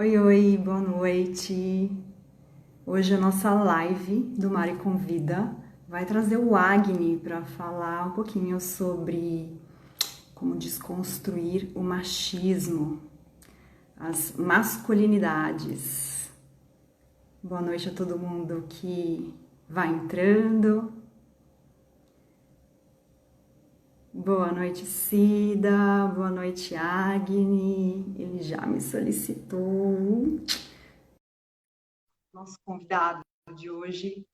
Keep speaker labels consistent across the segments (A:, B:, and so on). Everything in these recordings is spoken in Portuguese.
A: Oi, oi, boa noite. Hoje a nossa live do Mari Convida vai trazer o Agni para falar um pouquinho sobre como desconstruir o machismo, as masculinidades. Boa noite a todo mundo que vai entrando. Boa noite, Cida. Boa noite, Agni. Ele já me solicitou. Nosso convidado de hoje.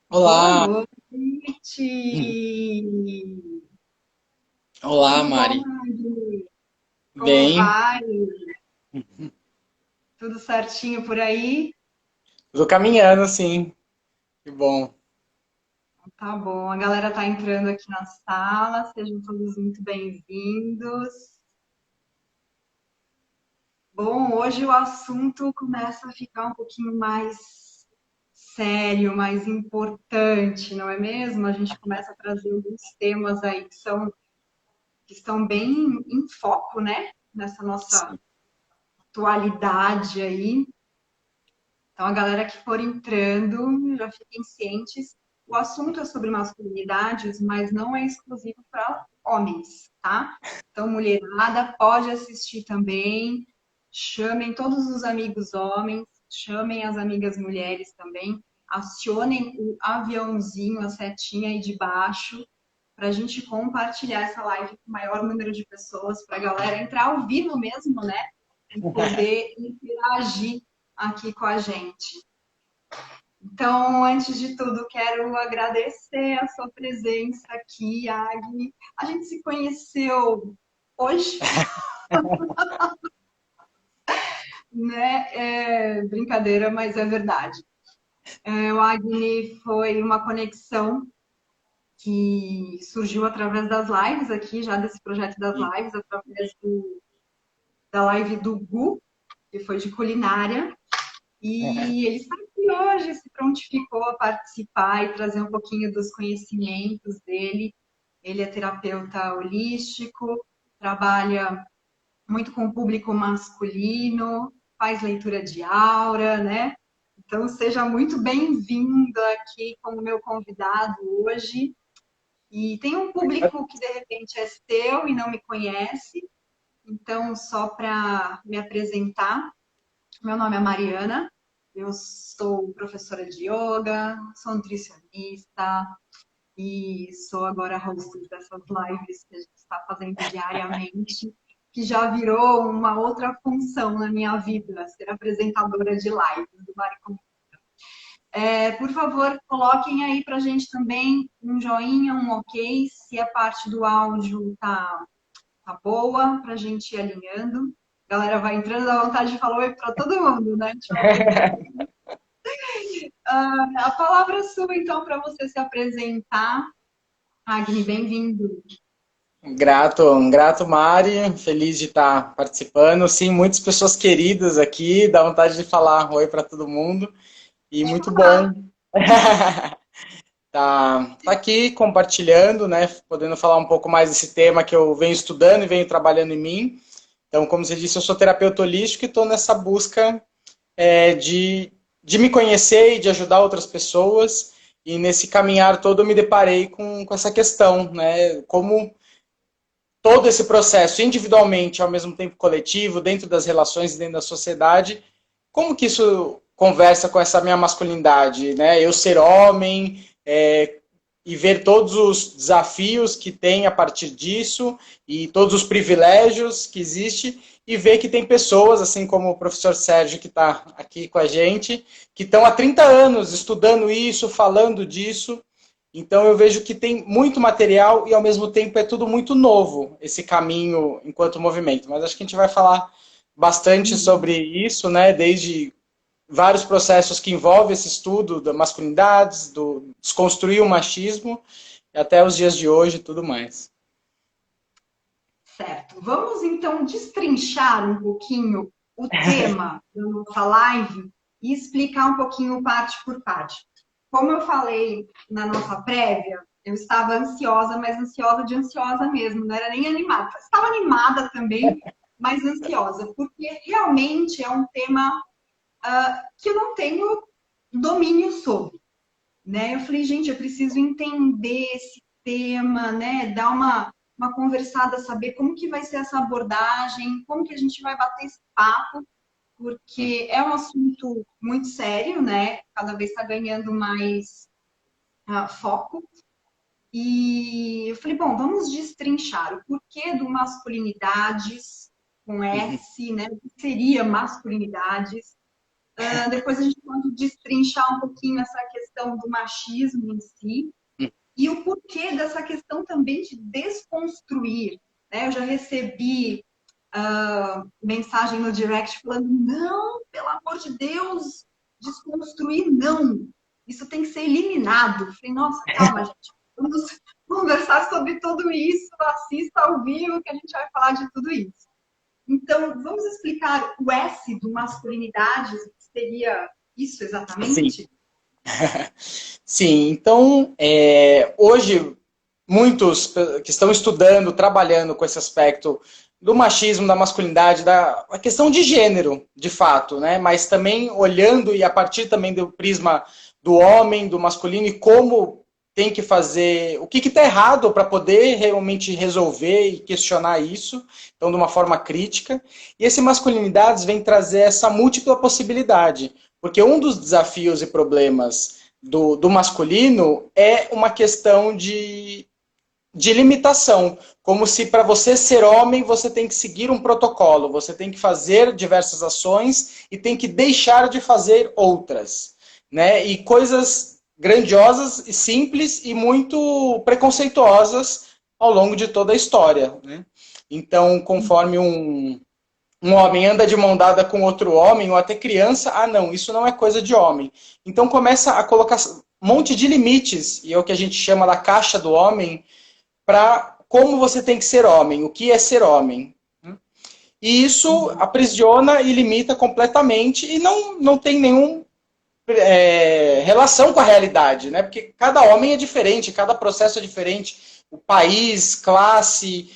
A: Boa
B: Olá,
A: noite!
B: olá
A: Tudo bom,
B: Mari.
A: Magli? Como
B: Bem,
A: vai? Tudo certinho por aí?
B: tô caminhando, sim. Que bom.
A: Tá bom, a galera tá entrando aqui na sala, sejam todos muito bem-vindos. Bom, hoje o assunto começa a ficar um pouquinho mais sério, mais importante, não é mesmo? A gente começa a trazer alguns temas aí que estão bem em foco, né? Nessa nossa
B: Sim.
A: atualidade aí. Então, a galera que for entrando, já fiquem cientes. O assunto é sobre masculinidades, mas não é exclusivo para homens, tá? Então, mulherada pode assistir também. Chamem todos os amigos homens, chamem as amigas mulheres também. Acionem o aviãozinho, a setinha aí de baixo, para a gente compartilhar essa live com o maior número de pessoas, para a galera entrar ao vivo mesmo, né? E poder interagir aqui com a gente. Então, antes de tudo, quero agradecer a sua presença aqui, Agni. A gente se conheceu hoje, né? É brincadeira, mas é verdade. O Agni foi uma conexão que surgiu através das lives aqui, já desse projeto das lives, através da live do Gu, que foi de culinária. E ele está aqui hoje, se prontificou a participar e trazer um pouquinho dos conhecimentos dele. Ele é terapeuta holístico, trabalha muito com o público masculino, faz leitura de aura, né? Então, seja muito bem-vindo aqui como meu convidado hoje. E tem um público que, de repente, é seu e não me conhece. Então, só para me apresentar, meu nome é Mariana, eu sou professora de yoga, sou nutricionista e sou agora host dessas lives que a gente está fazendo diariamente, que já virou uma outra função na minha vida, ser apresentadora de lives do Maricom. Por favor, coloquem aí para a gente também um joinha, um ok, se a parte do áudio tá boa, para a gente ir alinhando. A galera vai entrando, dá vontade de falar oi para todo mundo, né? Te apresentar. A palavra é sua, então, para você se apresentar. Agni, bem-vindo.
B: Grato Mari. Feliz de estar participando. Sim, muitas pessoas queridas aqui. Dá vontade de falar oi para todo mundo. E muito bom. Tá aqui compartilhando, né? Podendo falar um pouco mais desse tema que eu venho estudando e venho trabalhando em mim. Então, como você disse, eu sou terapeuta holístico e estou nessa busca de me conhecer e de ajudar outras pessoas. E nesse caminhar todo eu me deparei com essa questão, né? Como todo esse processo, individualmente, ao mesmo tempo coletivo, dentro das relações e dentro da sociedade, como que isso conversa com essa minha masculinidade, né? Eu ser homem, e ver todos os desafios que tem a partir disso e todos os privilégios que existe e ver que tem pessoas, assim como o professor Sérgio que está aqui com a gente, que estão há 30 anos estudando isso, falando disso. Então eu vejo que tem muito material e ao mesmo tempo é tudo muito novo, esse caminho enquanto movimento. Mas acho que a gente vai falar bastante sobre isso, né? Desde vários processos que envolvem esse estudo das masculinidades, do desconstruir o machismo, até os dias de hoje e tudo mais.
A: Certo. Vamos, então, destrinchar um pouquinho o tema da nossa live e explicar um pouquinho parte por parte. como eu falei na nossa prévia, eu estava ansiosa, mas ansiosa de ansiosa mesmo, não era nem animada. Estava animada também, mas ansiosa, porque realmente é um tema que eu não tenho domínio sobre, né? Eu falei, gente, eu preciso entender esse tema, né? Dar uma conversada, saber como que vai ser essa abordagem, como que a gente vai bater esse papo, porque é um assunto muito sério, né? Cada vez está ganhando mais foco. E eu falei, bom, vamos destrinchar o porquê do masculinidades com S, né? O que seria masculinidades? Depois a gente pode destrinchar um pouquinho essa questão do machismo em si e o porquê dessa questão também de desconstruir, né? Eu já recebi mensagem no direct falando, não, pelo amor de Deus, desconstruir não. Isso tem que ser eliminado. Eu falei, nossa, calma, gente. Vamos conversar sobre tudo isso, assista ao vivo que a gente vai falar de tudo isso. Então, vamos explicar o S do masculinidade, que seria isso exatamente?
B: Sim. Sim, então, hoje, muitos que estão estudando, trabalhando com esse aspecto do machismo, da masculinidade, a questão de gênero, de fato, né? Mas também olhando e a partir também do prisma do homem, do masculino e como tem que fazer, o que está errado para poder realmente resolver e questionar isso, então de uma forma crítica. E esse Masculinidades vem trazer essa múltipla possibilidade, porque um dos desafios e problemas do masculino é uma questão de limitação, como se para você ser homem você tem que seguir um protocolo, você tem que fazer diversas ações e tem que deixar de fazer outras, né? E coisas grandiosas e simples e muito preconceituosas ao longo de toda a história, né? Então, conforme um homem anda de mão dada com outro homem, ou até criança, não, isso não é coisa de homem. Então começa a colocar um monte de limites, e é o que a gente chama da caixa do homem, para como você tem que ser homem, o que é ser homem. E isso aprisiona e limita completamente e não tem nenhum relação com a realidade, né? Porque cada homem é diferente, cada processo é diferente, o país, classe,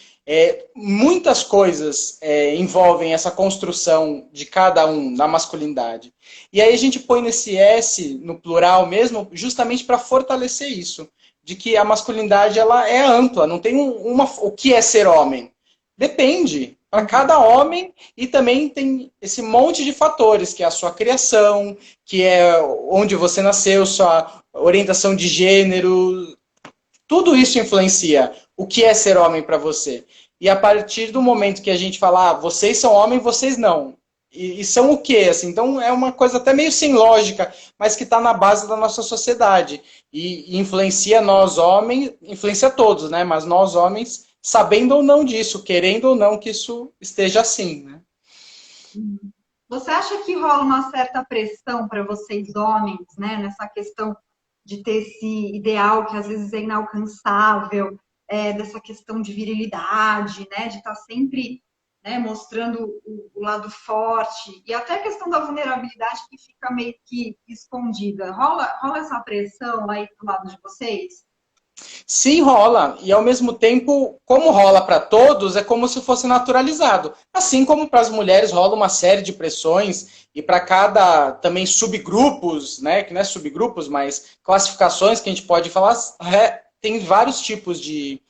B: muitas coisas envolvem essa construção de cada um na masculinidade. E aí a gente põe nesse S, no plural mesmo, justamente para fortalecer isso, de que a masculinidade ela é ampla, não tem o que é ser homem. Depende para cada homem e também tem esse monte de fatores, que é a sua criação, que é onde você nasceu, sua orientação de gênero, tudo isso influencia o que é ser homem para você. E a partir do momento que a gente fala, vocês são homens, vocês não. E são o quê? Assim, então é uma coisa até meio sem lógica, mas que está na base da nossa sociedade. E influencia nós homens, influencia todos, né? Mas nós homens, sabendo ou não disso, querendo ou não que isso esteja assim, né?
A: Você acha que rola uma certa pressão para vocês homens, né? Nessa questão de ter esse ideal que às vezes é inalcançável, dessa questão de virilidade, né? De estar sempre, né, mostrando o lado forte e até a questão da vulnerabilidade que fica meio que escondida. Rola essa pressão aí do lado de vocês?
B: Sim, rola. E ao mesmo tempo, como rola para todos, é como se fosse naturalizado. Assim como para as mulheres rola uma série de pressões e para cada também subgrupos, né, que não é subgrupos, mas classificações que a gente pode falar, tem vários tipos de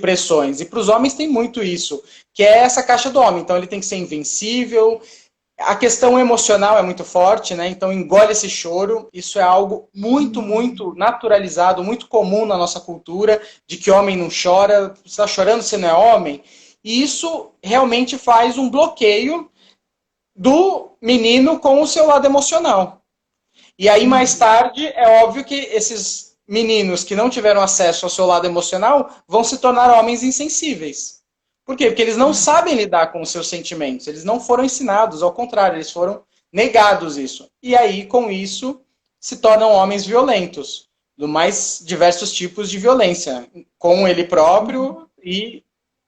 B: pressões. E para os homens tem muito isso, que é essa caixa do homem. Então ele tem que ser invencível. A questão emocional é muito forte, né? Então engole esse choro. Isso é algo muito, muito naturalizado, muito comum na nossa cultura, de que homem não chora, você está chorando, você não é homem. E isso realmente faz um bloqueio do menino com o seu lado emocional. E aí, mais tarde, é óbvio que esses meninos que não tiveram acesso ao seu lado emocional vão se tornar homens insensíveis. Por quê? Porque eles não sabem lidar com os seus sentimentos. Eles não foram ensinados, ao contrário, eles foram negados isso. E aí, com isso, se tornam homens violentos, do mais diversos tipos de violência, com ele próprio e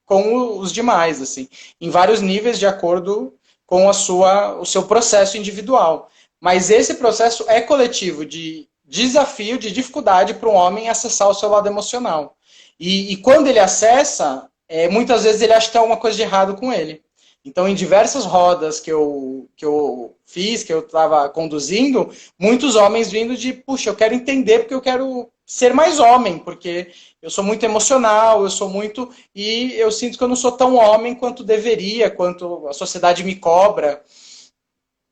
B: com os demais, assim, em vários níveis de acordo com o seu processo individual. Mas esse processo é coletivo de desafio, de dificuldade para um homem acessar o seu lado emocional. E quando ele acessa, muitas vezes ele acha que tem alguma coisa de errado com ele. Então, em diversas rodas que eu fiz, que eu estava conduzindo, muitos homens vindo de, puxa, eu quero entender porque eu quero ser mais homem, porque eu sou muito emocional, eu sou muito... E eu sinto que eu não sou tão homem quanto deveria, quanto a sociedade me cobra.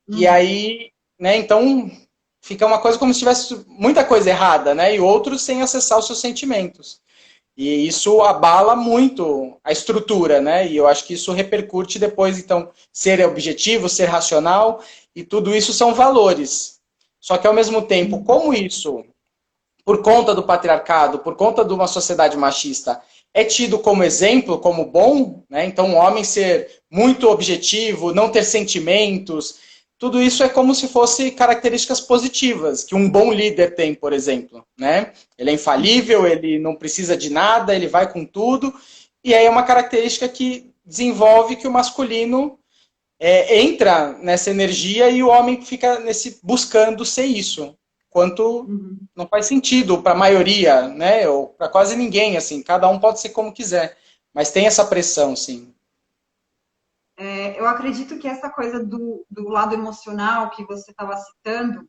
B: E
A: Uhum.
B: aí, né, então fica uma coisa como se tivesse muita coisa errada, né? E outros sem acessar os seus sentimentos. E isso abala muito a estrutura, né? E eu acho que isso repercute depois, então, ser objetivo, ser racional, e tudo isso são valores. Só que, ao mesmo tempo, como isso, por conta do patriarcado, por conta de uma sociedade machista, é tido como exemplo, como bom, né? Então, um homem ser muito objetivo, não ter sentimentos, tudo isso é como se fosse características positivas que um bom líder tem, por exemplo, né? Ele é infalível, ele não precisa de nada, ele vai com tudo, e aí é uma característica que desenvolve que o masculino entra nessa energia e o homem fica nesse buscando ser isso, quanto
A: Uhum.
B: não faz sentido para a maioria, né? Ou para quase ninguém, assim. Cada um pode ser como quiser, mas tem essa pressão, sim.
A: Eu acredito que essa coisa do lado emocional que você estava citando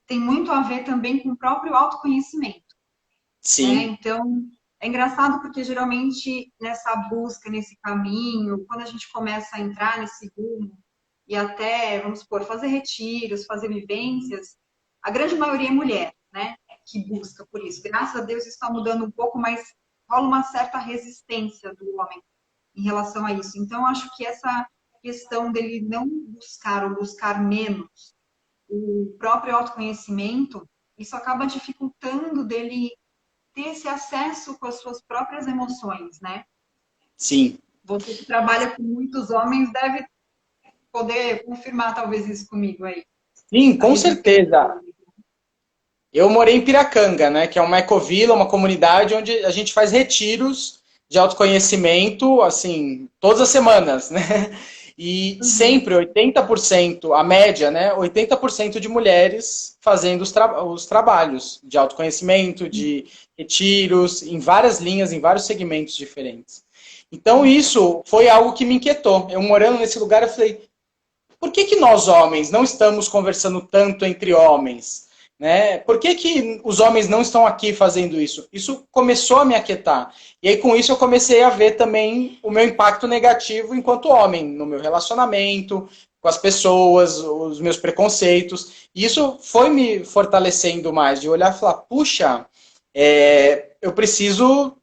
A: tem muito a ver também com o próprio autoconhecimento, né?
B: Sim,
A: Então, é engraçado porque geralmente nessa busca, nesse caminho, quando a gente começa a entrar nesse rumo e até, vamos supor, fazer retiros, fazer vivências, a grande maioria é mulher, né? Que busca por isso. Graças a Deus isso está mudando um pouco, mas rola uma certa resistência do homem em relação a isso. Então, acho que essa questão dele não buscar ou buscar menos o próprio autoconhecimento, isso acaba dificultando dele ter esse acesso com as suas próprias emoções, né?
B: sim.
A: Você que trabalha com muitos homens deve poder confirmar talvez isso comigo aí,
B: Sim,
A: a
B: com
A: resistência
B: certeza.
A: dele.
B: Eu morei em Piracanga, né? Que é uma ecovila, uma comunidade onde a gente faz retiros de autoconhecimento, assim, todas as semanas, né? E
A: Uhum.
B: sempre 80%, a média, né? 80% de mulheres fazendo os trabalhos de autoconhecimento, de retiros, em várias linhas, em vários segmentos diferentes. Então, isso foi algo que me inquietou. Eu morando nesse lugar, eu falei, por que que nós homens não estamos conversando tanto entre homens? Né? Por que que os homens não estão aqui fazendo isso? Isso começou a me aquietar. E aí, com isso, eu comecei a ver também o meu impacto negativo enquanto homem, no meu relacionamento, com as pessoas, os meus preconceitos. E isso foi me fortalecendo mais, de olhar e falar, puxa, eu preciso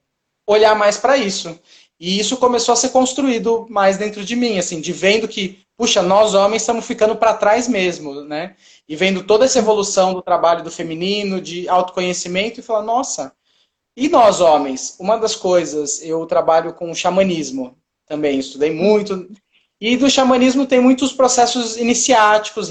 B: olhar mais para isso. E isso começou a ser construído mais dentro de mim, assim, de vendo que, puxa, nós homens estamos ficando para trás mesmo, né? E vendo toda essa evolução do trabalho do feminino, de autoconhecimento, e falar, nossa, e nós homens? Uma das coisas, eu trabalho com xamanismo também, estudei muito. E do xamanismo tem muitos processos iniciáticos,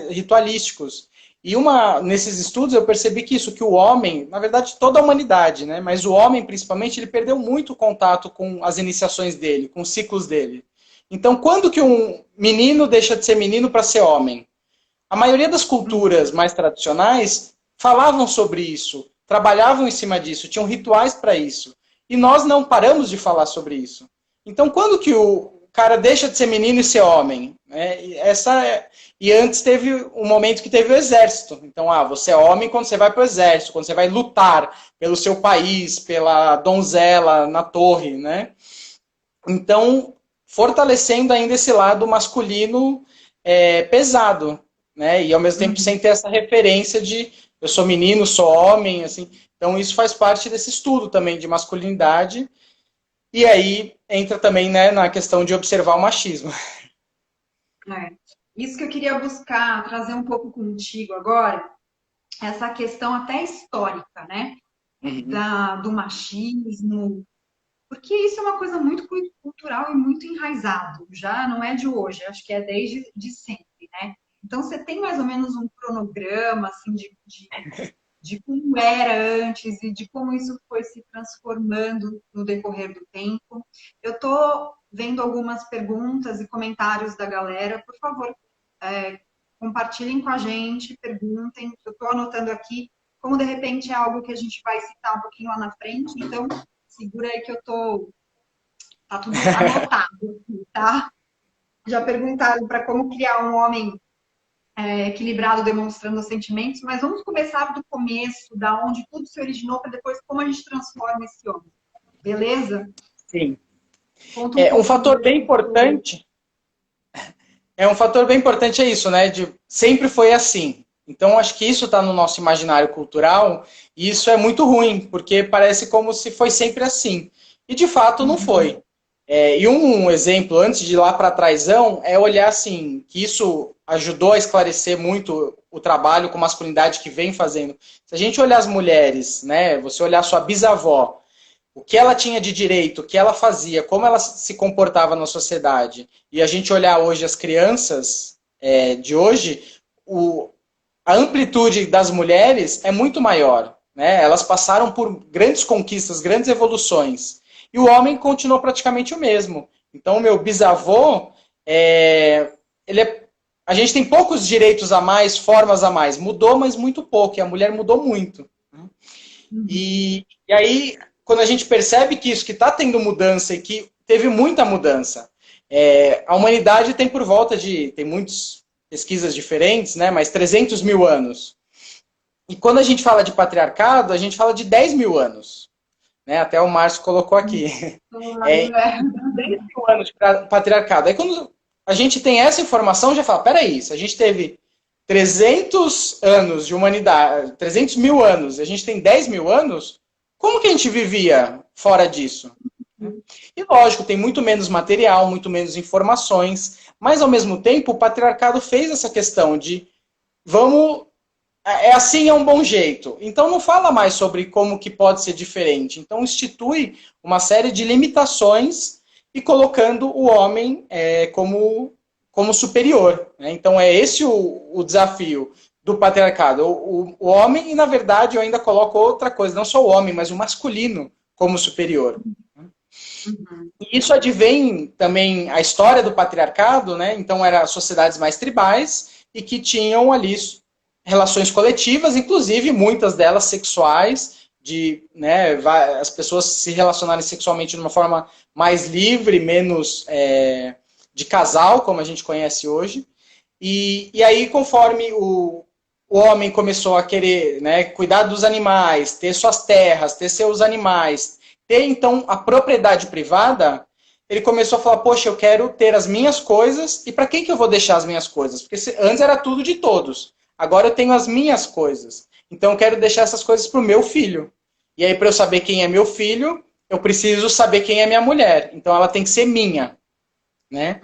B: ritualísticos. E nesses estudos eu percebi que isso, que o homem, na verdade toda a humanidade, né? Mas o homem principalmente, ele perdeu muito contato com as iniciações dele, com os ciclos dele. Então, quando que um menino deixa de ser menino para ser homem? A maioria das culturas mais tradicionais falavam sobre isso, trabalhavam em cima disso, tinham rituais para isso. E nós não paramos de falar sobre isso. Então, quando que o cara deixa de ser menino e ser homem? E antes teve um momento que teve o exército. Então, você é homem quando você vai para o exército, quando você vai lutar pelo seu país, pela donzela na torre, né? Então, fortalecendo ainda esse lado masculino pesado, né? E ao mesmo tempo sem
A: Uhum.
B: ter essa referência de eu sou menino, sou homem, assim. Então isso faz parte desse estudo também de masculinidade. E aí entra também, né, na questão de observar o machismo.
A: É. Isso que eu queria buscar, trazer um pouco contigo agora, essa questão até histórica, né?
B: Uhum.
A: Do machismo, porque isso é uma coisa muito cultural e muito enraizado, já não é de hoje, acho que é desde de sempre, né? Então, você tem mais ou menos um cronograma, assim, de como era antes e de como isso foi se transformando no decorrer do tempo. Eu estou vendo algumas perguntas e comentários da galera, por favor, compartilhem com a gente, perguntem, eu estou anotando aqui, como de repente é algo que a gente vai citar um pouquinho lá na frente, então segura aí que tá tudo anotado aqui, tá? Já perguntaram para como criar um homem equilibrado, demonstrando os sentimentos, mas vamos começar do começo, da onde tudo se originou, para depois como a gente transforma esse homem. Beleza?
B: Sim. Um fator bem importante. Um fator bem importante é isso, né? Sempre foi assim. Então, acho que isso está no nosso imaginário cultural e isso é muito ruim, porque parece como se foi sempre assim. E, de fato, não foi. E um exemplo, antes de ir lá para trásão, é olhar assim, que isso ajudou a esclarecer muito o trabalho com masculinidade que vem fazendo. Se a gente olhar as mulheres, né? Você olhar sua bisavó, o que ela tinha de direito, o que ela fazia, como ela se comportava na sociedade, e a gente olhar hoje as crianças de hoje, a amplitude das mulheres é muito maior. Né? Elas passaram por grandes conquistas, grandes evoluções. E o homem continuou praticamente o mesmo. Então, o meu bisavô, a gente tem poucos direitos a mais, formas a mais. Mudou, mas muito pouco. E a mulher mudou muito. E aí, quando a gente percebe que isso, que está tendo mudança e que teve muita mudança, a humanidade tem por volta tem muitas pesquisas diferentes, né, mas 300 mil anos. E quando a gente fala de patriarcado, a gente fala de 10 mil anos. Né, até o Márcio colocou aqui. 10 mil anos de patriarcado. Aí quando a gente tem essa informação, já fala, peraí, se a gente teve 300 anos de humanidade, 300 mil anos, a gente tem 10 mil anos, como que a gente vivia fora disso? E lógico, tem muito menos material, muito menos informações, mas ao mesmo tempo o patriarcado fez essa questão de assim é um bom jeito. Então não fala mais sobre como que pode ser diferente. Então institui uma série de limitações e colocando o homem como superior. Né? Então é esse o desafio do patriarcado. O homem, e na verdade eu ainda coloco outra coisa, não só o homem, mas o masculino como superior. E isso advém também a história do patriarcado, né? Então eram sociedades mais tribais e que tinham ali relações coletivas, inclusive muitas delas sexuais, né, as pessoas se relacionarem sexualmente de uma forma mais livre, menos de casal, como a gente conhece hoje. E aí, conforme o homem começou a querer, né, cuidar dos animais, ter suas terras, ter seus animais, ter então a propriedade privada, ele começou a falar, poxa, eu quero ter as minhas coisas, e para quem que eu vou deixar as minhas coisas? Porque antes era tudo de todos. Agora eu tenho as minhas coisas. Então eu quero deixar essas coisas para o meu filho. E aí, para eu saber quem é meu filho, eu preciso saber quem é minha mulher. Então ela tem que ser minha. Né?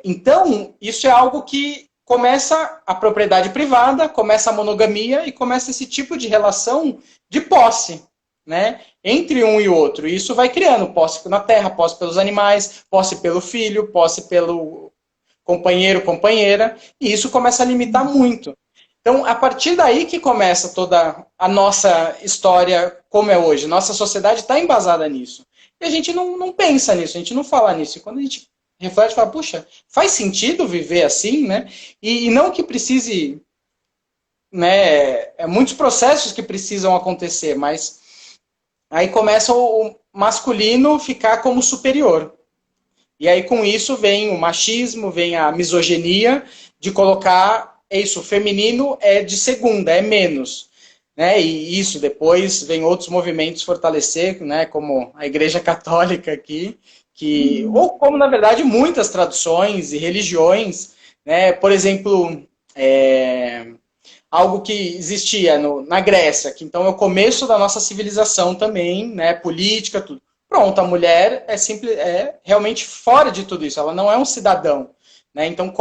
B: Então, isso é algo que começa a propriedade privada, começa a monogamia e começa esse tipo de relação de posse. Né? Entre um e outro. E isso vai criando posse na terra, posse pelos animais, posse pelo filho, posse pelo companheiro, companheira, e isso começa a limitar muito. Então, a partir daí que começa toda a nossa história como é hoje. Nossa sociedade está embasada nisso. E a gente não pensa nisso, a gente não fala nisso. E quando a gente reflete, fala, puxa, faz sentido viver assim, né? E não que precise, né, muitos processos que precisam acontecer, mas aí começa o masculino ficar como superior. E aí, com isso, vem o machismo, vem a misoginia de colocar isso, o feminino é de segunda, é menos. Né? E isso, depois, vem outros movimentos fortalecer, né? Como a Igreja Católica aqui, ou como, na verdade, muitas traduções e religiões. Né? Por exemplo, algo que existia na Grécia, que então é o começo da nossa civilização também, né? Política, tudo. Pronto, a mulher é realmente fora de tudo isso, ela não é um cidadão. Né? Então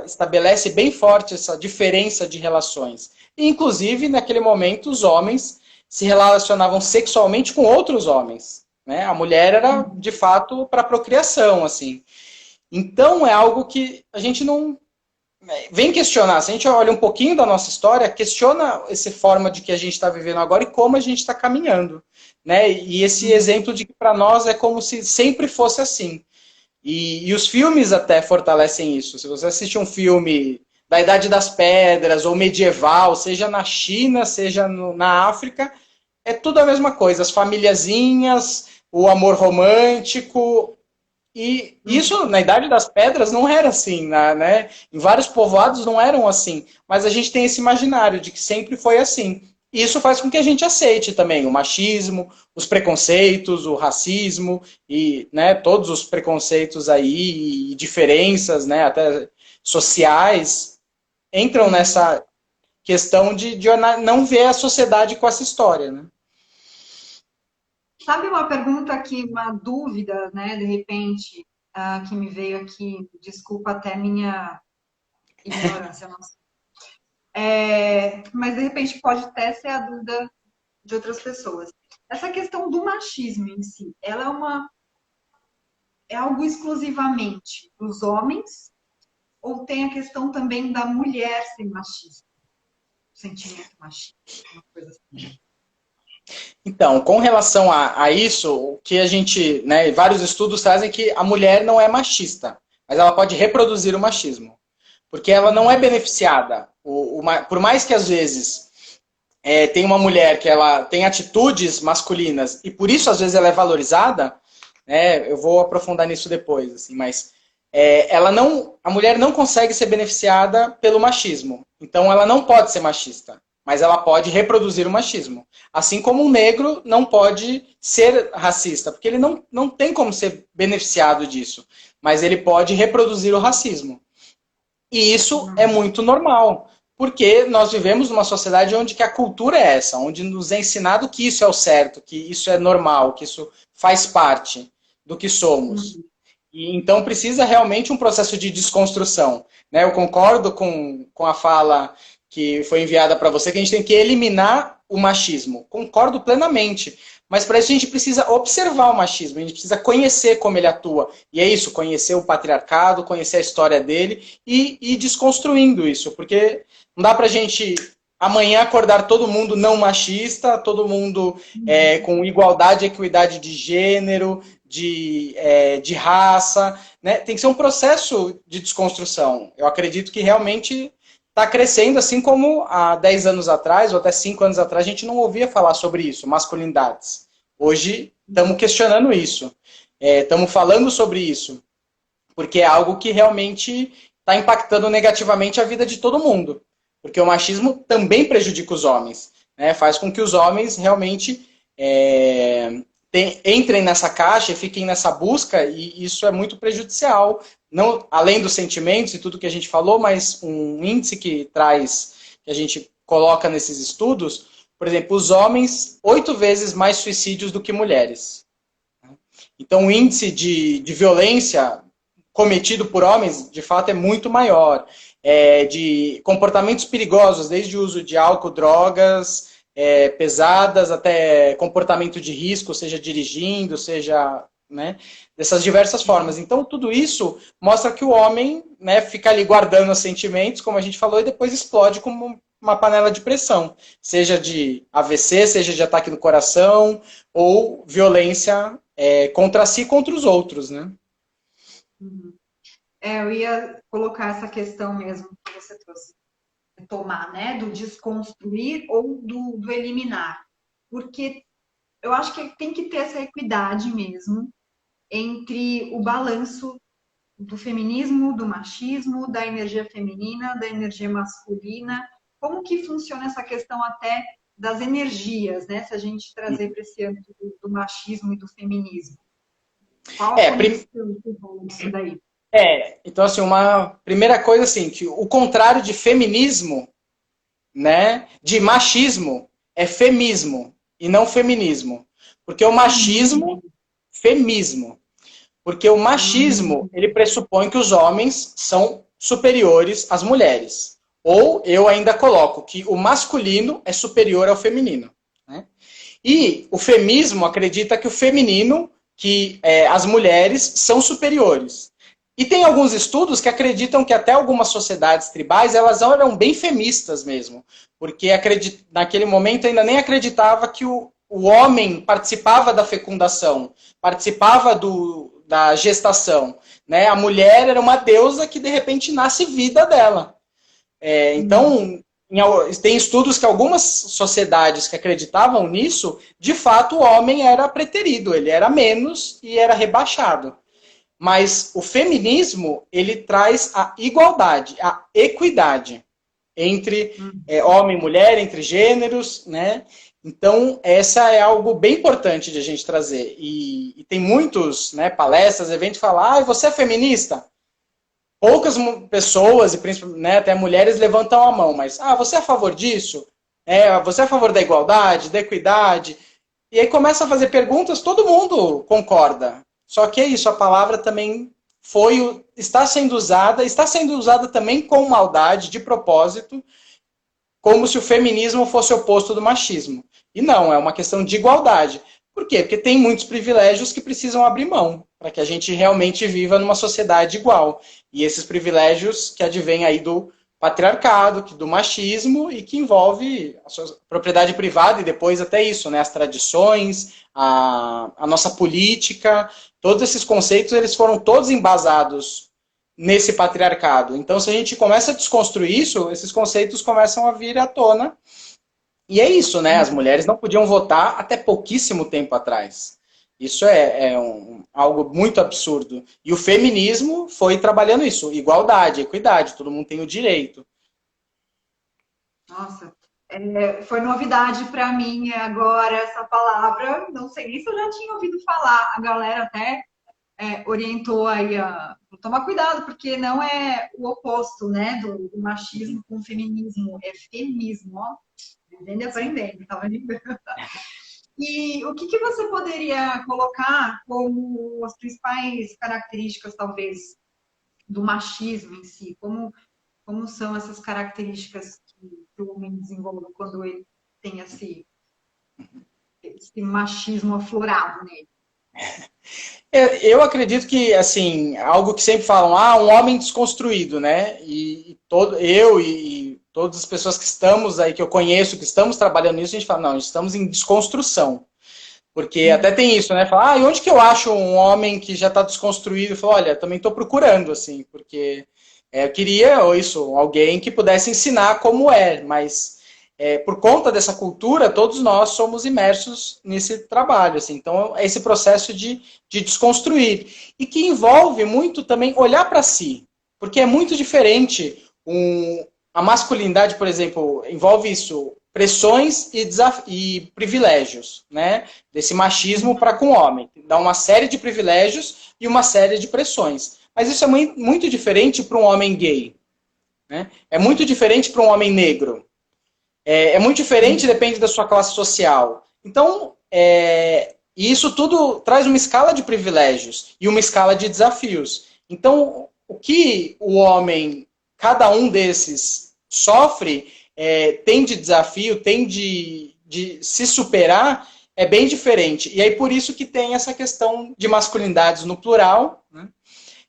B: estabelece bem forte essa diferença de relações. E, inclusive, naquele momento, os homens se relacionavam sexualmente com outros homens. Né? A mulher era, de fato, para procriação. Assim. Então, é algo que a gente não vem questionar. Se a gente olha um pouquinho da nossa história, questiona essa forma de que a gente está vivendo agora e como a gente está caminhando. Né? E esse exemplo de que para nós é como se sempre fosse assim. E os filmes até fortalecem isso. Se você assiste um filme da Idade das Pedras ou medieval, seja na China, seja na África, é tudo a mesma coisa. As famíliazinhas, o amor romântico. E isso, na Idade das Pedras, não era assim, né? Em vários povoados não eram assim. Mas a gente tem esse imaginário de que sempre foi assim. E isso faz com que a gente aceite também o machismo, os preconceitos, o racismo e, né, todos os preconceitos aí e diferenças, né, até sociais, entram nessa questão de não ver a sociedade com essa história, né?
A: Sabe uma pergunta aqui, uma dúvida, né, de repente, que me veio aqui, desculpa até minha ignorância, não sei. Mas de repente pode até ser a dúvida de outras pessoas. Essa questão do machismo em si, ela é algo exclusivamente dos homens ou tem a questão também da mulher ser machista? Sentimento machista, uma coisa assim.
B: Então, com relação a isso, o que a gente, né, vários estudos trazem que a mulher não é machista, mas ela pode reproduzir o machismo, porque ela não é beneficiada. Por mais que às vezes tem uma mulher que ela tem atitudes masculinas e por isso às vezes ela é valorizada, né, eu vou aprofundar nisso depois, assim, mas a mulher não consegue ser beneficiada pelo machismo, então ela não pode ser machista. Mas ela pode reproduzir o machismo. Assim como um negro não pode ser racista, porque ele não tem como ser beneficiado disso. Mas ele pode reproduzir o racismo. E isso é muito normal, porque nós vivemos numa sociedade onde que a cultura é essa, onde nos é ensinado que isso é o certo, que isso é normal, que isso faz parte do que somos. E, então precisa realmente um processo de desconstrução. Né? Eu concordo com a fala que foi enviada para você, que a gente tem que eliminar o machismo. Concordo plenamente. Mas para isso a gente precisa observar o machismo, a gente precisa conhecer como ele atua. E é isso, conhecer o patriarcado, conhecer a história dele e ir desconstruindo isso. Porque não dá para a gente amanhã acordar todo mundo não machista, todo mundo com igualdade e equidade de gênero, de raça. Né? Tem que ser um processo de desconstrução. Eu acredito que realmente está crescendo, assim como há 10 anos atrás, ou até 5 anos atrás, a gente não ouvia falar sobre isso, masculinidades. Hoje, estamos questionando isso. Estamos falando sobre isso. Porque é algo que realmente está impactando negativamente a vida de todo mundo. Porque o machismo também prejudica os homens. Né? Faz com que os homens realmente entrem nessa caixa e fiquem nessa busca, e isso é muito prejudicial. Não, além dos sentimentos e tudo que a gente falou, mas um índice que a gente coloca nesses estudos, por exemplo, os homens 8 vezes mais suicídios do que mulheres. Então o índice de violência cometido por homens, de fato, é muito maior. De comportamentos perigosos, desde o uso de álcool, drogas pesadas, até comportamento de risco, seja dirigindo, seja... Né, dessas diversas formas. Então, tudo isso mostra que o homem, né, fica ali guardando os sentimentos, como a gente falou, e depois explode como uma panela de pressão. Seja de AVC, seja de ataque no coração, ou violência contra si e contra os outros. Né?
A: Eu ia colocar essa questão mesmo que você trouxe. Tomar, né? Do desconstruir ou do eliminar. Porque eu acho que tem que ter essa equidade mesmo entre o balanço do feminismo, do machismo, da energia feminina, da energia masculina. Como que funciona essa questão até das energias, né? Se a gente trazer para esse âmbito do machismo e do feminismo. Qual a conexão disso daí?
B: Então, assim, uma primeira coisa, assim, que o contrário de feminismo, né, de machismo, é femismo e não feminismo. Porque o machismo, femismo. Porque o machismo, ele pressupõe que os homens são superiores às mulheres. Ou eu ainda coloco que o masculino é superior ao feminino. Né? E o femismo acredita que o feminino, que as mulheres são superiores. E tem alguns estudos que acreditam que até algumas sociedades tribais, elas eram bem feministas mesmo. Porque naquele momento ainda nem acreditava que o homem participava da fecundação, participava da gestação, né? A mulher era uma deusa que, de repente, nasce vida dela. Então, tem estudos que algumas sociedades que acreditavam nisso, de fato, o homem era preterido, ele era menos e era rebaixado. Mas o feminismo, ele traz a igualdade, a equidade entre homem e mulher, entre gêneros, né? Então, essa é algo bem importante de a gente trazer. E tem muitos, né, palestras, eventos que falam, ah, você é feminista? Poucas pessoas, e principalmente, né, até mulheres, levantam a mão, mas, ah, você é a favor disso? Você é a favor da igualdade, da equidade? E aí começa a fazer perguntas, todo mundo concorda. Só que é isso, a palavra também está sendo usada também com maldade, de propósito, como se o feminismo fosse oposto do machismo. E não, é uma questão de igualdade. Por quê? Porque tem muitos privilégios que precisam abrir mão, para que a gente realmente viva numa sociedade igual. E esses privilégios que advêm aí do patriarcado, do machismo, e que envolve a sua propriedade privada e depois até isso, né? As tradições, a nossa política, todos esses conceitos, eles foram todos embasados nesse patriarcado. Então, se a gente começa a desconstruir isso, esses conceitos começam a vir à tona. E é isso, né? As mulheres não podiam votar até pouquíssimo tempo atrás. Isso algo muito absurdo. E o feminismo foi trabalhando isso. Igualdade, equidade, todo mundo tem o direito.
A: Nossa, foi novidade para mim agora essa palavra. Não sei nem se eu já tinha ouvido falar. A galera até orientou aí a tomar cuidado, porque não é o oposto, né, do machismo com o feminismo. É feminismo, ó. Vivendo e aprendendo, tá vendo? E o que você poderia colocar como as principais características, talvez, do machismo em si? Como são essas características que o homem desenvolve quando ele tem esse machismo aflorado nele?
B: Eu acredito que, assim, algo que sempre falam, um homem desconstruído, né? E todas as pessoas que estamos aí, que eu conheço, que estamos trabalhando nisso, a gente fala, não, estamos em desconstrução. Porque até tem isso, né? Fala, e onde que eu acho um homem que já está desconstruído? Eu falo, olha, também estou procurando, assim, porque eu queria, ou isso, alguém que pudesse ensinar como mas por conta dessa cultura, todos nós somos imersos nesse trabalho, assim. Então, é esse processo de desconstruir. E que envolve muito também olhar para si, porque é muito diferente a masculinidade, por exemplo, envolve isso, pressões e privilégios, né? Desse machismo para com o homem. Dá uma série de privilégios e uma série de pressões. Mas isso é muito diferente para um homem gay. Né? É muito diferente para um homem negro. É muito diferente, depende da sua classe social. Então, isso tudo traz uma escala de privilégios e uma escala de desafios. Então, o que o homem, cada um desses, sofre, tem de desafio, tem de se superar, é bem diferente. E aí, por isso que tem essa questão de masculinidades no plural. Né?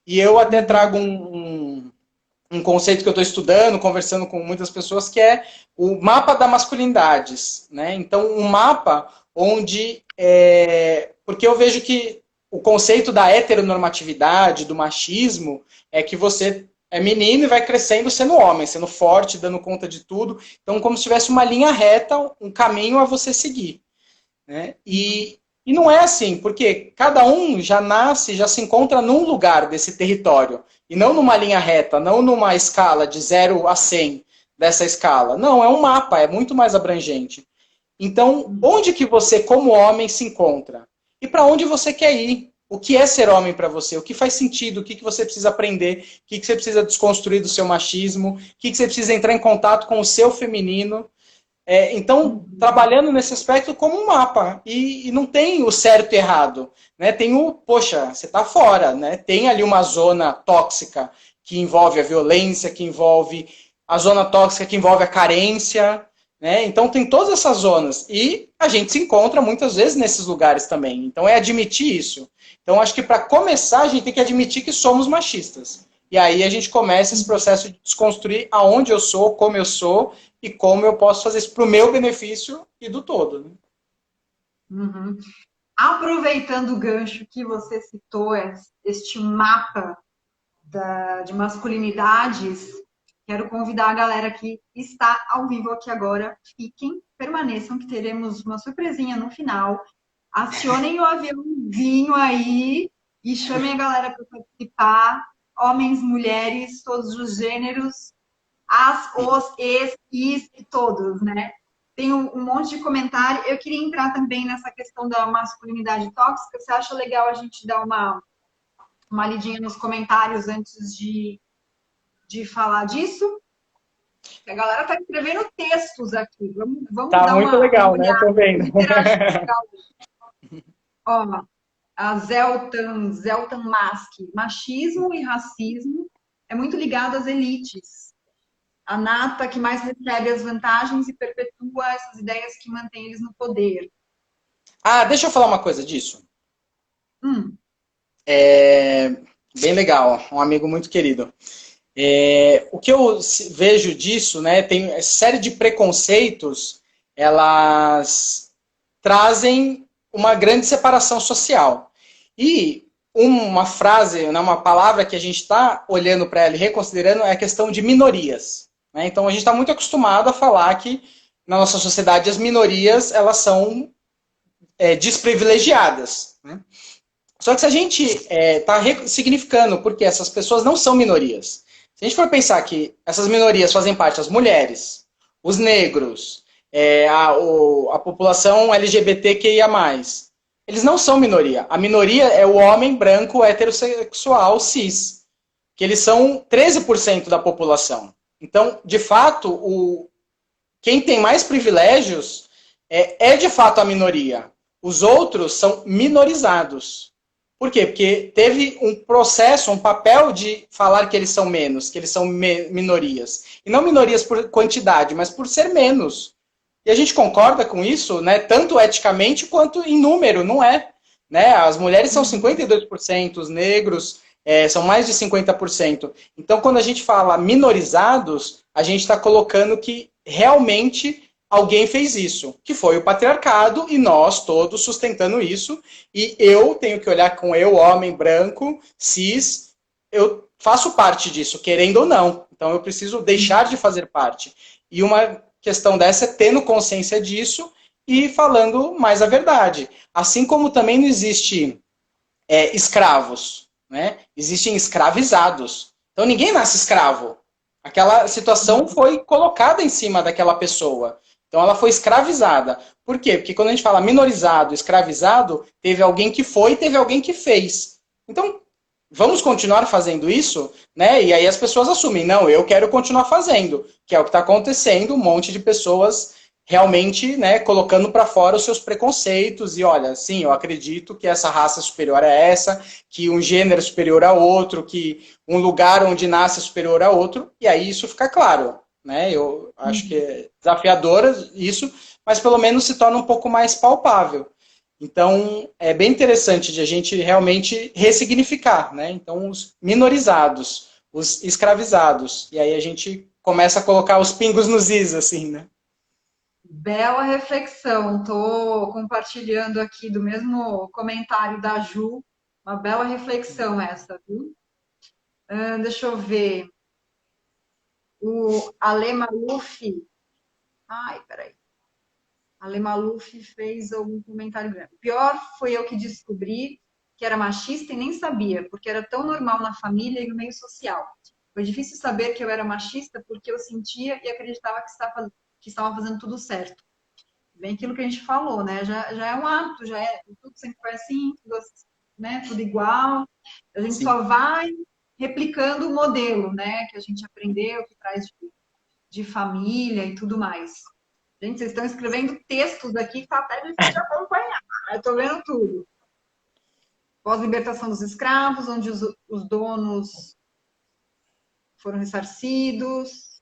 B: E eu até trago um conceito que eu estou estudando, conversando com muitas pessoas, que é o mapa das masculinidades. Né? Então, um mapa onde... porque eu vejo que o conceito da heteronormatividade, do machismo, é que você é menino e vai crescendo sendo homem, sendo forte, dando conta de tudo. Então, como se tivesse uma linha reta, um caminho a você seguir. Né? E não é assim, porque cada um já nasce, já se encontra num lugar desse território. E não numa linha reta, não numa escala de 0 a 100 dessa escala. Não, é um mapa, é muito mais abrangente. Então, onde que você, como homem, se encontra? E para onde você quer ir? O que é ser homem para você? O que faz sentido? O que você precisa aprender? O que você precisa desconstruir do seu machismo? O que você precisa entrar em contato com o seu feminino? Então, trabalhando nesse aspecto como um mapa. E não tem o certo e errado. Né? Tem poxa, você está fora. Né? Tem ali uma zona tóxica que envolve a violência, que envolve a zona tóxica que envolve a carência. Né? Então, tem todas essas zonas. E a gente se encontra muitas vezes nesses lugares também. Então, é admitir isso. Então, acho que para começar, a gente tem que admitir que somos machistas. E aí a gente começa esse processo de desconstruir aonde eu sou, como eu sou, e como eu posso fazer isso para o meu benefício e do todo. Né?
A: Uhum. Aproveitando o gancho que você citou, este mapa de masculinidades, quero convidar a galera que está ao vivo aqui agora. Fiquem, permaneçam, que teremos uma surpresinha no final. Acionem o aviãozinho aí e chamem a galera para participar. Homens, mulheres, todos os gêneros, as, os, es, is e todos, né? Tem um monte de comentário. Eu queria entrar também nessa questão da masculinidade tóxica. Você acha legal a gente dar uma lidinha nos comentários antes de falar disso? A galera tá escrevendo textos aqui. Vamos
B: Tá
A: dar
B: muito
A: uma
B: legal, né?
A: olhada,
B: Tô vendo.
A: interagir legal. Ó, a Zeltan Mask. Machismo e racismo é muito ligado às elites. A nata que mais recebe as vantagens e perpetua essas ideias que mantêm eles no poder.
B: Ah, deixa eu falar uma coisa disso.
A: Hum,
B: Bem legal, um amigo muito querido. O que eu vejo disso, né, tem série de preconceitos, elas trazem uma grande separação social. E uma frase, né, uma palavra que a gente está olhando para ela e reconsiderando é a questão de minorias. Né? Então a gente está muito acostumado a falar que na nossa sociedade as minorias elas são desprivilegiadas. Né? Só que se a gente está ressignificando, porque essas pessoas não são minorias. Se a gente for pensar que essas minorias fazem parte as mulheres, os negros, a população LGBTQIA+, eles não são minoria. A minoria é o homem branco heterossexual cis, que eles são 13% da população. Então, de fato, quem tem mais privilégios é de fato a minoria. Os outros são minorizados. Por quê? Porque teve um processo, um papel de falar que eles são menos, que eles são minorias. E não minorias por quantidade, mas por ser menos. E a gente concorda com isso, né? Tanto eticamente quanto em número, não é? Né? As mulheres são 52%, os negros são mais de 50%. Então, quando a gente fala minorizados, a gente está colocando que realmente alguém fez isso, que foi o patriarcado, e nós todos sustentando isso, e eu tenho que olhar com eu, homem, branco, cis, eu faço parte disso, querendo ou não. Então eu preciso deixar de fazer parte. E uma questão dessa é tendo consciência disso e falando mais a verdade. Assim como também não existe escravos, né? Existem escravizados. Então ninguém nasce escravo. Aquela situação foi colocada em cima daquela pessoa. Então ela foi escravizada. Por quê? Porque quando a gente fala minorizado, escravizado, teve alguém que foi e teve alguém que fez. Então, vamos continuar fazendo isso? Né? E aí as pessoas assumem, não, eu quero continuar fazendo, que é o que está acontecendo, um monte de pessoas realmente, né, colocando para fora os seus preconceitos e olha, sim, eu acredito que essa raça superior é essa, que um gênero é superior a outro, que um lugar onde nasce é superior a outro, e aí isso fica claro. Né? Eu acho que é desafiador isso, mas pelo menos se torna um pouco mais palpável. Então, é bem interessante de a gente realmente ressignificar, né? Então, os minorizados, os escravizados, e aí a gente começa a colocar os pingos nos is, assim, né?
A: bela reflexão. Estou compartilhando aqui do mesmo comentário da Ju. Uma bela reflexão essa, viu? Deixa eu ver. O Ale Maluf. Ai, peraí. Ale Maluf fez algum comentário grande. Pior foi eu que descobri que era machista e nem sabia, porque era tão normal na família e no meio social. Foi difícil saber que eu era machista porque eu sentia e acreditava que estava fazendo tudo certo. Bem aquilo que a gente falou, né? Já é um hábito, tudo sempre foi assim, tudo, né? Tudo igual. A gente
B: Sim.
A: só vai replicando o modelo, né? Que a gente aprendeu, que traz de família e tudo mais. Gente, vocês estão escrevendo textos aqui que tá até difícil de acompanhar. Eu estou vendo tudo. Pós-libertação dos escravos, onde os donos foram ressarcidos.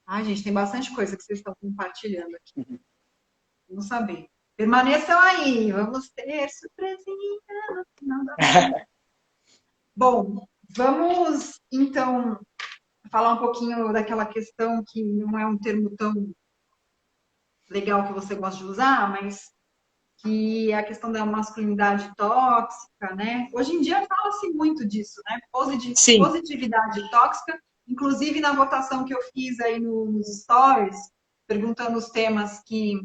A: Ai, gente, tem bastante coisa que vocês estão compartilhando aqui. Vamos saber. Permaneçam aí, vamos ter surpresinha no final da manhã. Bom, vamos então falar um pouquinho daquela questão que não é um termo tão legal que você gosta de usar, mas que é a questão da masculinidade tóxica, né? Hoje em dia fala-se muito disso, né?
B: Sim.
A: Positividade tóxica, inclusive na votação que eu fiz aí nos stories, perguntando os temas que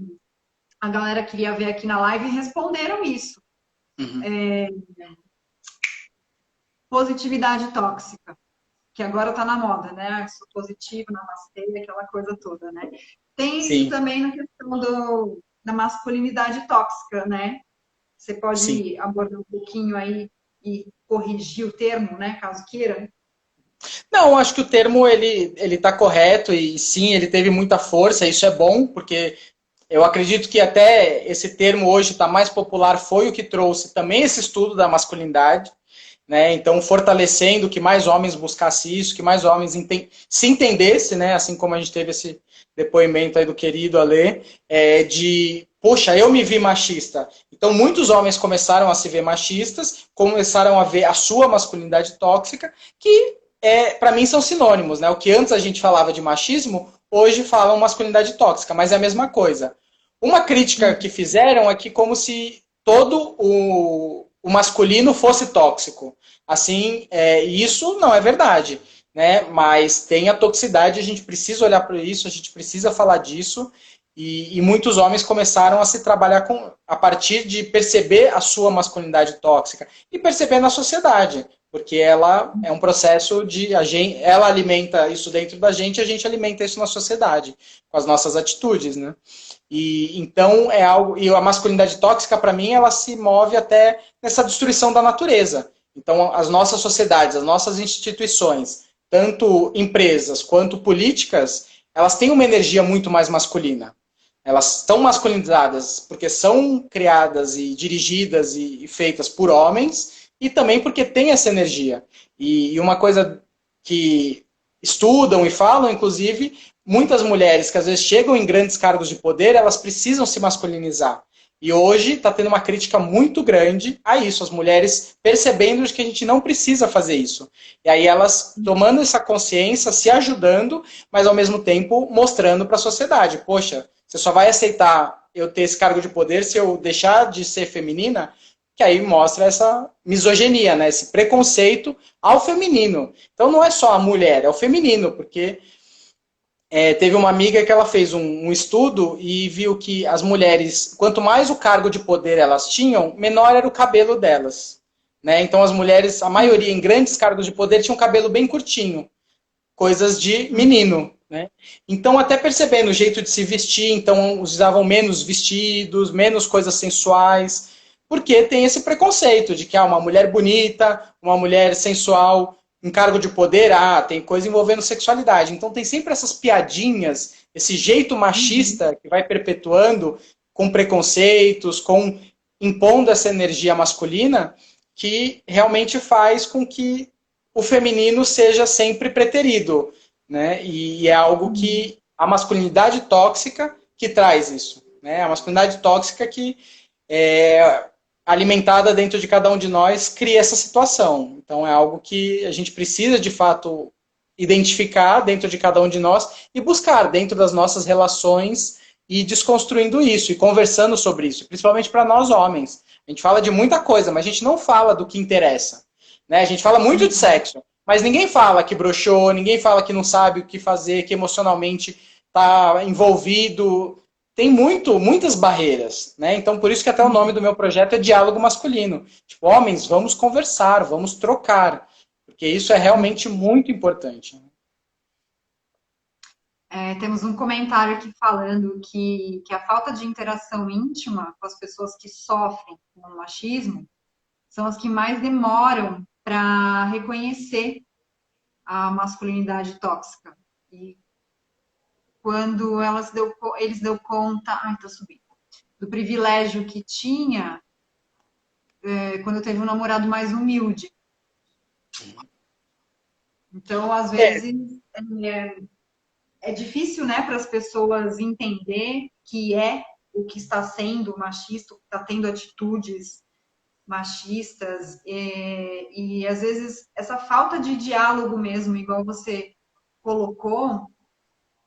A: a galera queria ver aqui na live, responderam isso.
B: Uhum.
A: Positividade tóxica, que agora tá na moda, né? Sou positivo, namastê, aquela coisa toda, né? Tem isso
B: Sim,
A: também na questão da masculinidade tóxica, né? Você
B: sim.
A: pode abordar um pouquinho aí e corrigir o termo, né? Caso queira.
B: Não, acho que o termo ele tá correto e sim, ele teve muita força, isso é bom, porque eu acredito que até esse termo hoje está mais popular, foi o que trouxe também esse estudo da masculinidade, né? Então, fortalecendo que mais homens buscassem isso, que mais homens se entendessem, né? Assim como a gente teve esse depoimento aí do querido Alê, de, poxa, eu me vi machista. Então, muitos homens começaram a se ver machistas, começaram a ver a sua masculinidade tóxica, que para mim são sinônimos, né? O que antes a gente falava de machismo, hoje falam masculinidade tóxica, mas é a mesma coisa. Uma crítica que fizeram é que como se todo o masculino fosse tóxico. Assim, isso não é verdade, né? Mas tem a toxicidade, a gente precisa olhar para isso, a gente precisa falar disso. E muitos homens começaram a se trabalhar a partir de perceber a sua masculinidade tóxica e perceber na sociedade, porque ela é um processo de ela alimenta isso dentro da gente, e a gente alimenta isso na sociedade com as nossas atitudes, né? E então é algo, e a masculinidade tóxica para mim ela se move até nessa destruição da natureza. Então as nossas sociedades, as nossas instituições, tanto empresas quanto políticas, elas têm uma energia muito mais masculina. Elas estão masculinizadas porque são criadas e dirigidas e feitas por homens e também porque tem essa energia. E uma coisa que estudam e falam, inclusive, muitas mulheres que às vezes chegam em grandes cargos de poder, elas precisam se masculinizar. E hoje está tendo uma crítica muito grande a isso, as mulheres percebendo que a gente não precisa fazer isso. E aí elas tomando essa consciência, se ajudando, mas ao mesmo tempo mostrando para a sociedade, poxa, você só vai aceitar eu ter esse cargo de poder se eu deixar de ser feminina, que aí mostra essa misoginia, né? Esse preconceito ao feminino. Então não é só a mulher, é o feminino, porque teve uma amiga que ela fez um estudo e viu que as mulheres, quanto mais o cargo de poder elas tinham, menor era o cabelo delas. Né? Então as mulheres, a maioria em grandes cargos de poder, tinham um cabelo bem curtinho, coisas de menino. Né? Então, até percebendo o jeito de se vestir, então usavam menos vestidos, menos coisas sensuais, porque tem esse preconceito de que uma mulher bonita, uma mulher sensual, em cargo de poder, tem coisa envolvendo sexualidade. Então tem sempre essas piadinhas, esse jeito machista que vai perpetuando com preconceitos, com impondo essa energia masculina, que realmente faz com que o feminino seja sempre preterido, né? E é algo que a masculinidade tóxica que traz isso, né? A masculinidade tóxica que é alimentada dentro de cada um de nós cria essa situação. Então é algo que a gente precisa de fato identificar dentro de cada um de nós e buscar dentro das nossas relações e desconstruindo isso e conversando sobre isso, principalmente para nós homens. A gente fala de muita coisa, mas a gente não fala do que interessa. Né? A gente fala muito de sexo, mas ninguém fala que broxou, ninguém fala que não sabe o que fazer, que emocionalmente está envolvido. Tem muitas barreiras, né? Então, por isso que até o nome do meu projeto é Diálogo Masculino. Tipo, homens, vamos conversar, vamos trocar, porque isso é realmente muito importante.
A: Temos um comentário aqui falando que a falta de interação íntima com as pessoas que sofrem com o machismo são as que mais demoram para reconhecer a masculinidade tóxica. E quando eles deu conta, tá subindo, do privilégio que tinha quando teve um namorado mais humilde. Então, às vezes, é difícil, né, para as pessoas entender que o que está sendo machista, o que está tendo atitudes machistas, e às vezes essa falta de diálogo mesmo, igual você colocou,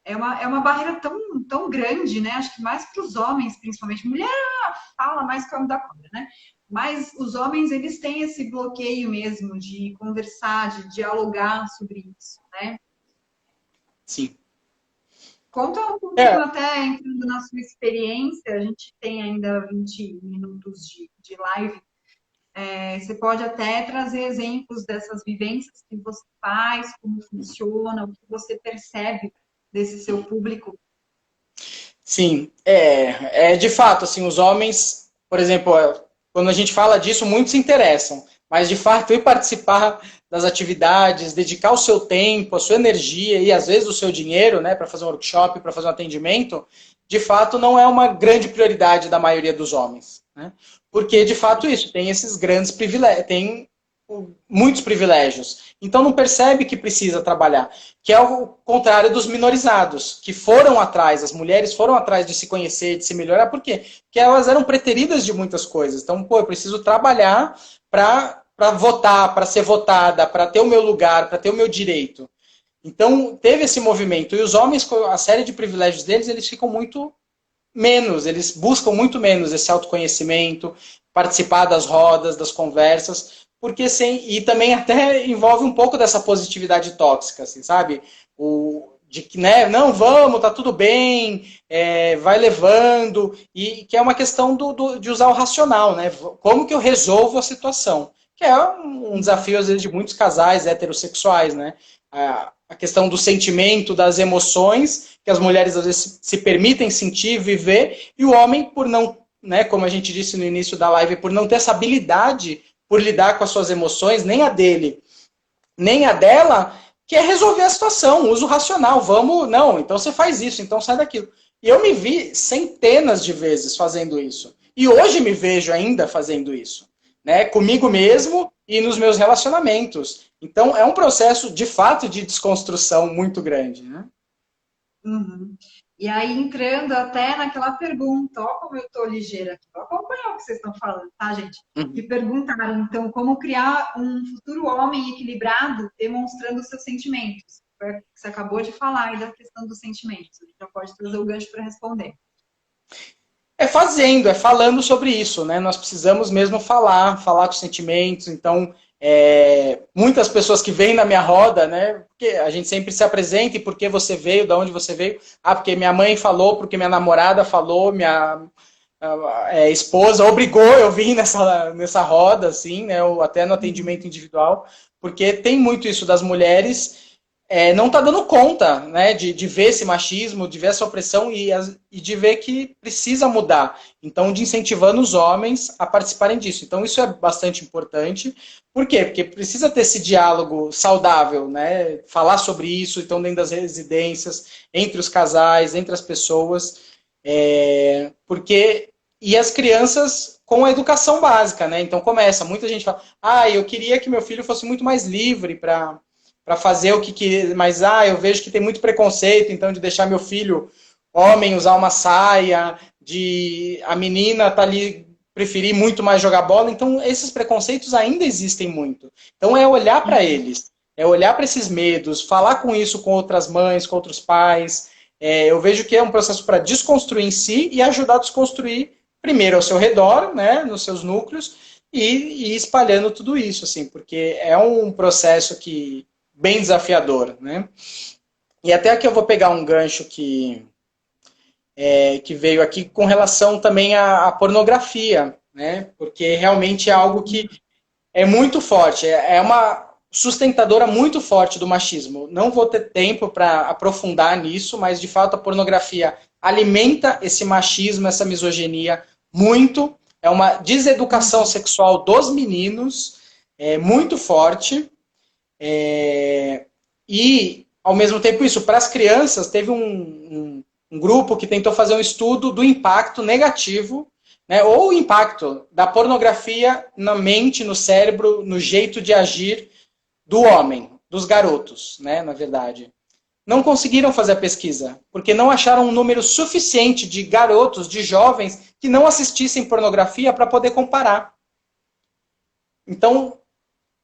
A: é uma barreira tão grande, né? Acho que mais para os homens, principalmente. Mulher fala mais que o homem da cobra, né? Mas os homens, eles têm esse bloqueio mesmo de conversar, de dialogar sobre isso, né?
B: Sim.
A: Conta um pouquinho,
B: É,
A: até entrando na sua experiência, a gente tem ainda 20 minutos de live. Você pode até trazer exemplos dessas vivências que você faz, como funciona, o que você percebe desse seu público.
B: sim, é de fato, assim, os homens, por exemplo, quando a gente fala disso, muitos se interessam, mas de fato ir participar das atividades, dedicar o seu tempo, a sua energia e às vezes o seu dinheiro, né, para fazer um workshop, para fazer um atendimento, de fato não é uma grande prioridade da maioria dos homens, né? Porque de fato isso tem esses grandes privilégios, tem muitos privilégios. Então não percebe que precisa trabalhar, que é o contrário dos minorizados, que foram atrás, as mulheres foram atrás de se conhecer, de se melhorar, por quê? Porque elas eram preteridas de muitas coisas. Então, pô, eu preciso trabalhar para votar, para ser votada, para ter o meu lugar, para ter o meu direito. Então, teve esse movimento. E os homens, com a série de privilégios deles, eles ficam muito menos, eles buscam muito menos esse autoconhecimento, participar das rodas, das conversas, porque e também até envolve um pouco dessa positividade tóxica, assim, sabe? De que, né, não, vamos, tá tudo bem, vai levando, e que é uma questão de usar o racional, né? Como que eu resolvo a situação? Que é um desafio, às vezes, de muitos casais heterossexuais, né? A questão do sentimento, das emoções, que as mulheres às vezes se permitem sentir, viver, e o homem, por não, né, como a gente disse no início da live, por não ter essa habilidade por lidar com as suas emoções, nem a dele, nem a dela, quer resolver a situação, uso racional, vamos, não, então você faz isso, então sai daquilo. E eu me vi centenas de vezes fazendo isso. E hoje me vejo ainda fazendo isso, né, comigo mesmo e nos meus relacionamentos. Então, é um processo, de fato, de desconstrução muito grande, né?
A: Uhum. E aí, entrando até naquela pergunta, ó, como eu estou ligeira aqui, vou acompanhar o que vocês estão falando, tá, gente? Que
B: Uhum.
A: perguntaram, então, como criar um futuro homem equilibrado demonstrando seus sentimentos. Foi o que você acabou de falar aí da questão dos sentimentos. A gente já pode trazer o gancho para responder.
B: É fazendo, é falando sobre isso, né? Nós precisamos mesmo falar com sentimentos. Então, muitas pessoas que vêm na minha roda, né? Porque a gente sempre se apresenta e por que você veio, de onde você veio. Ah, porque minha mãe falou, porque minha namorada falou, minha esposa obrigou eu vir nessa roda, assim, né? Ou até no atendimento individual, porque tem muito isso das mulheres não está dando conta, né, de ver esse machismo, de ver essa opressão e de ver que precisa mudar. Então, de incentivando os homens a participarem disso. Então, isso é bastante importante. Por quê? Porque precisa ter esse diálogo saudável, né? Falar sobre isso, então, dentro das residências, entre os casais, entre as pessoas. Porque... E as crianças com a educação básica, né? Então, muita gente fala, eu queria que meu filho fosse muito mais livre para fazer o que... Mas, eu vejo que tem muito preconceito, então, de deixar meu filho homem usar uma saia, de a menina tá ali preferir muito mais jogar bola. Então, esses preconceitos ainda existem muito. Então, é olhar para eles, é olhar para esses medos, falar com isso com outras mães, com outros pais. Eu vejo que é um processo para desconstruir em si e ajudar a desconstruir primeiro ao seu redor, né, nos seus núcleos, e espalhando tudo isso, assim, porque é um processo bem desafiador, né? E até aqui eu vou pegar um gancho que veio aqui com relação também à pornografia, né? Porque realmente é algo que é muito forte, é uma sustentadora muito forte do machismo. Não vou ter tempo para aprofundar nisso, mas de fato a pornografia alimenta esse machismo, essa misoginia muito. É uma deseducação sexual dos meninos, muito forte. E, ao mesmo tempo, isso, para as crianças, teve um grupo que tentou fazer um estudo do impacto negativo, né, ou o impacto da pornografia na mente, no cérebro, no jeito de agir do homem, dos garotos, né, na verdade. Não conseguiram fazer a pesquisa, porque não acharam um número suficiente de garotos, de jovens, que não assistissem pornografia para poder comparar. Então,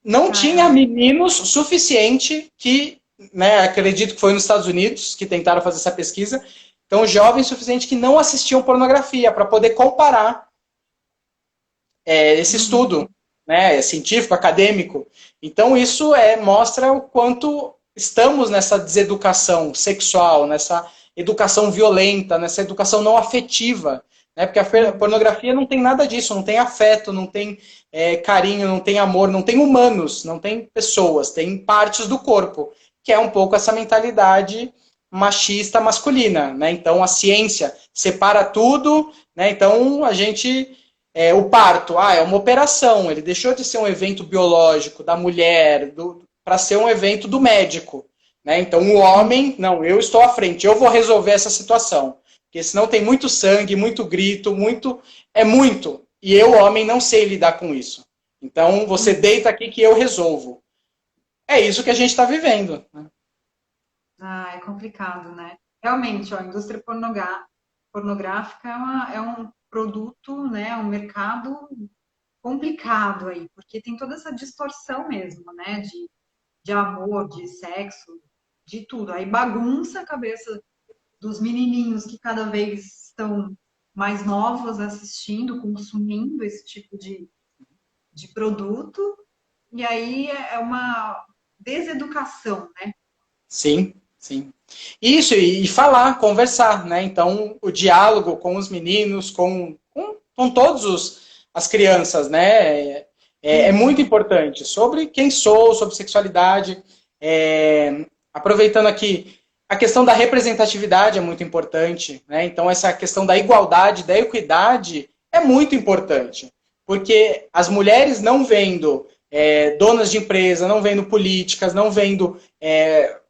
B: não tinha meninos suficiente que, né, acredito que foi nos Estados Unidos que tentaram fazer essa pesquisa, então jovens suficientes que não assistiam pornografia para poder comparar esse estudo, né, científico, acadêmico. Então, isso mostra o quanto estamos nessa deseducação sexual, nessa educação violenta, nessa educação não afetiva, né, porque a pornografia não tem nada disso, não tem afeto, não tem carinho, não tem amor, não tem humanos, não tem pessoas, tem partes do corpo, que é um pouco essa mentalidade machista masculina, né? Então a ciência separa tudo, né? Então a gente o parto, é uma operação, ele deixou de ser um evento biológico da mulher para ser um evento do médico, né? Então o homem, não, eu estou à frente, eu vou resolver essa situação, porque senão tem muito sangue, muito grito, muito, e eu, homem, não sei lidar com isso. Então você deita aqui que eu resolvo. É isso que a gente está vivendo, né?
A: É complicado, né? Realmente, ó, a indústria pornográfica é um produto, né, um mercado complicado aí, porque tem toda essa distorção mesmo, né, de amor, de sexo, de tudo. Aí bagunça a cabeça dos menininhos que cada vez estão mais novos assistindo, consumindo esse tipo de produto, e aí é uma deseducação, né?
B: Sim, sim. Isso, e falar, conversar, né? Então, o diálogo com os meninos, com todas as crianças, né? É muito importante sobre quem sou, sobre sexualidade. Aproveitando aqui, a questão da representatividade é muito importante, né? Então, essa questão da igualdade, da equidade é muito importante. Porque as mulheres não vendo donas de empresa, não vendo políticas, não vendo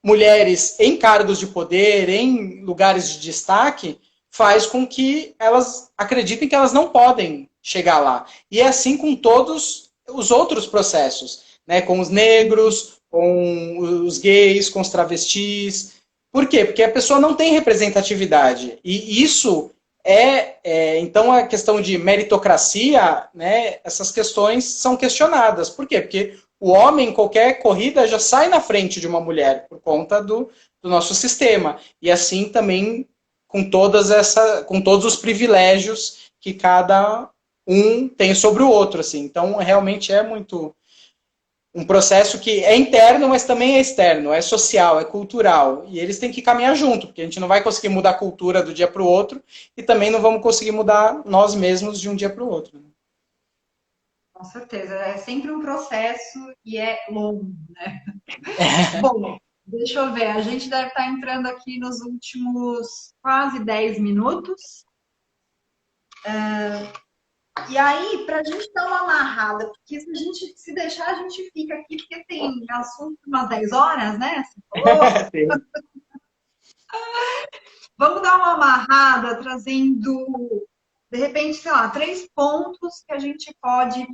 B: mulheres em cargos de poder, em lugares de destaque, faz com que elas acreditem que elas não podem chegar lá. E é assim com todos os outros processos, né? Com os negros, com os gays, com os travestis. Por quê? Porque a pessoa não tem representatividade. E isso então a questão de meritocracia, né? Essas questões são questionadas. Por quê? Porque o homem, em qualquer corrida, já sai na frente de uma mulher por conta do nosso sistema. E assim também com com todos os privilégios que cada um tem sobre o outro. Assim. Então, realmente é muito um processo que é interno, mas também é externo, é social, é cultural. E eles têm que caminhar junto, porque a gente não vai conseguir mudar a cultura do dia para o outro e também não vamos conseguir mudar nós mesmos de um dia para o outro.
A: Com certeza, é sempre um processo e é longo, né? Bom, deixa eu ver, a gente deve estar entrando aqui nos últimos quase 10 minutos. E aí, para a gente dar uma amarrada, porque se a gente se deixar, a gente fica aqui, porque tem assunto umas 10 horas, né? Vamos dar uma amarrada, trazendo, de repente, sei lá, 3 pontos que a gente pode,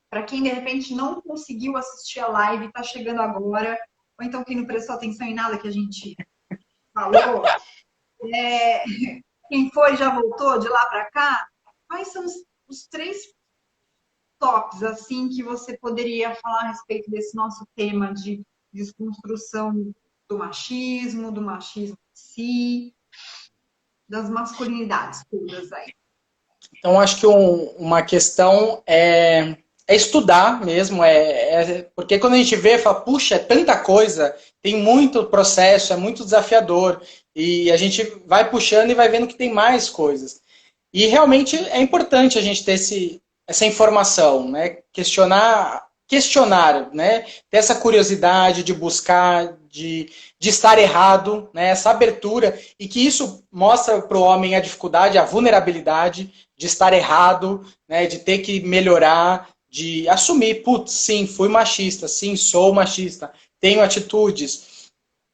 A: para quem de repente não conseguiu assistir a live, está chegando agora, ou então quem não prestou atenção em nada que a gente falou, quem foi já voltou de lá para cá, quais são os 3 toques assim que você poderia falar a respeito desse nosso tema de desconstrução do machismo em si, das masculinidades todas aí?
B: Então, acho que uma questão é estudar mesmo, porque quando a gente vê, fala, puxa, é tanta coisa, tem muito processo, é muito desafiador, e a gente vai puxando e vai vendo que tem mais coisas. E realmente é importante a gente ter essa informação, né? Questionar, né? Ter essa curiosidade de buscar, de estar errado, né? Essa abertura, e que isso mostra para o homem a dificuldade, a vulnerabilidade de estar errado, né? De ter que melhorar, de assumir, putz, sim, fui machista, sim, sou machista, tenho atitudes.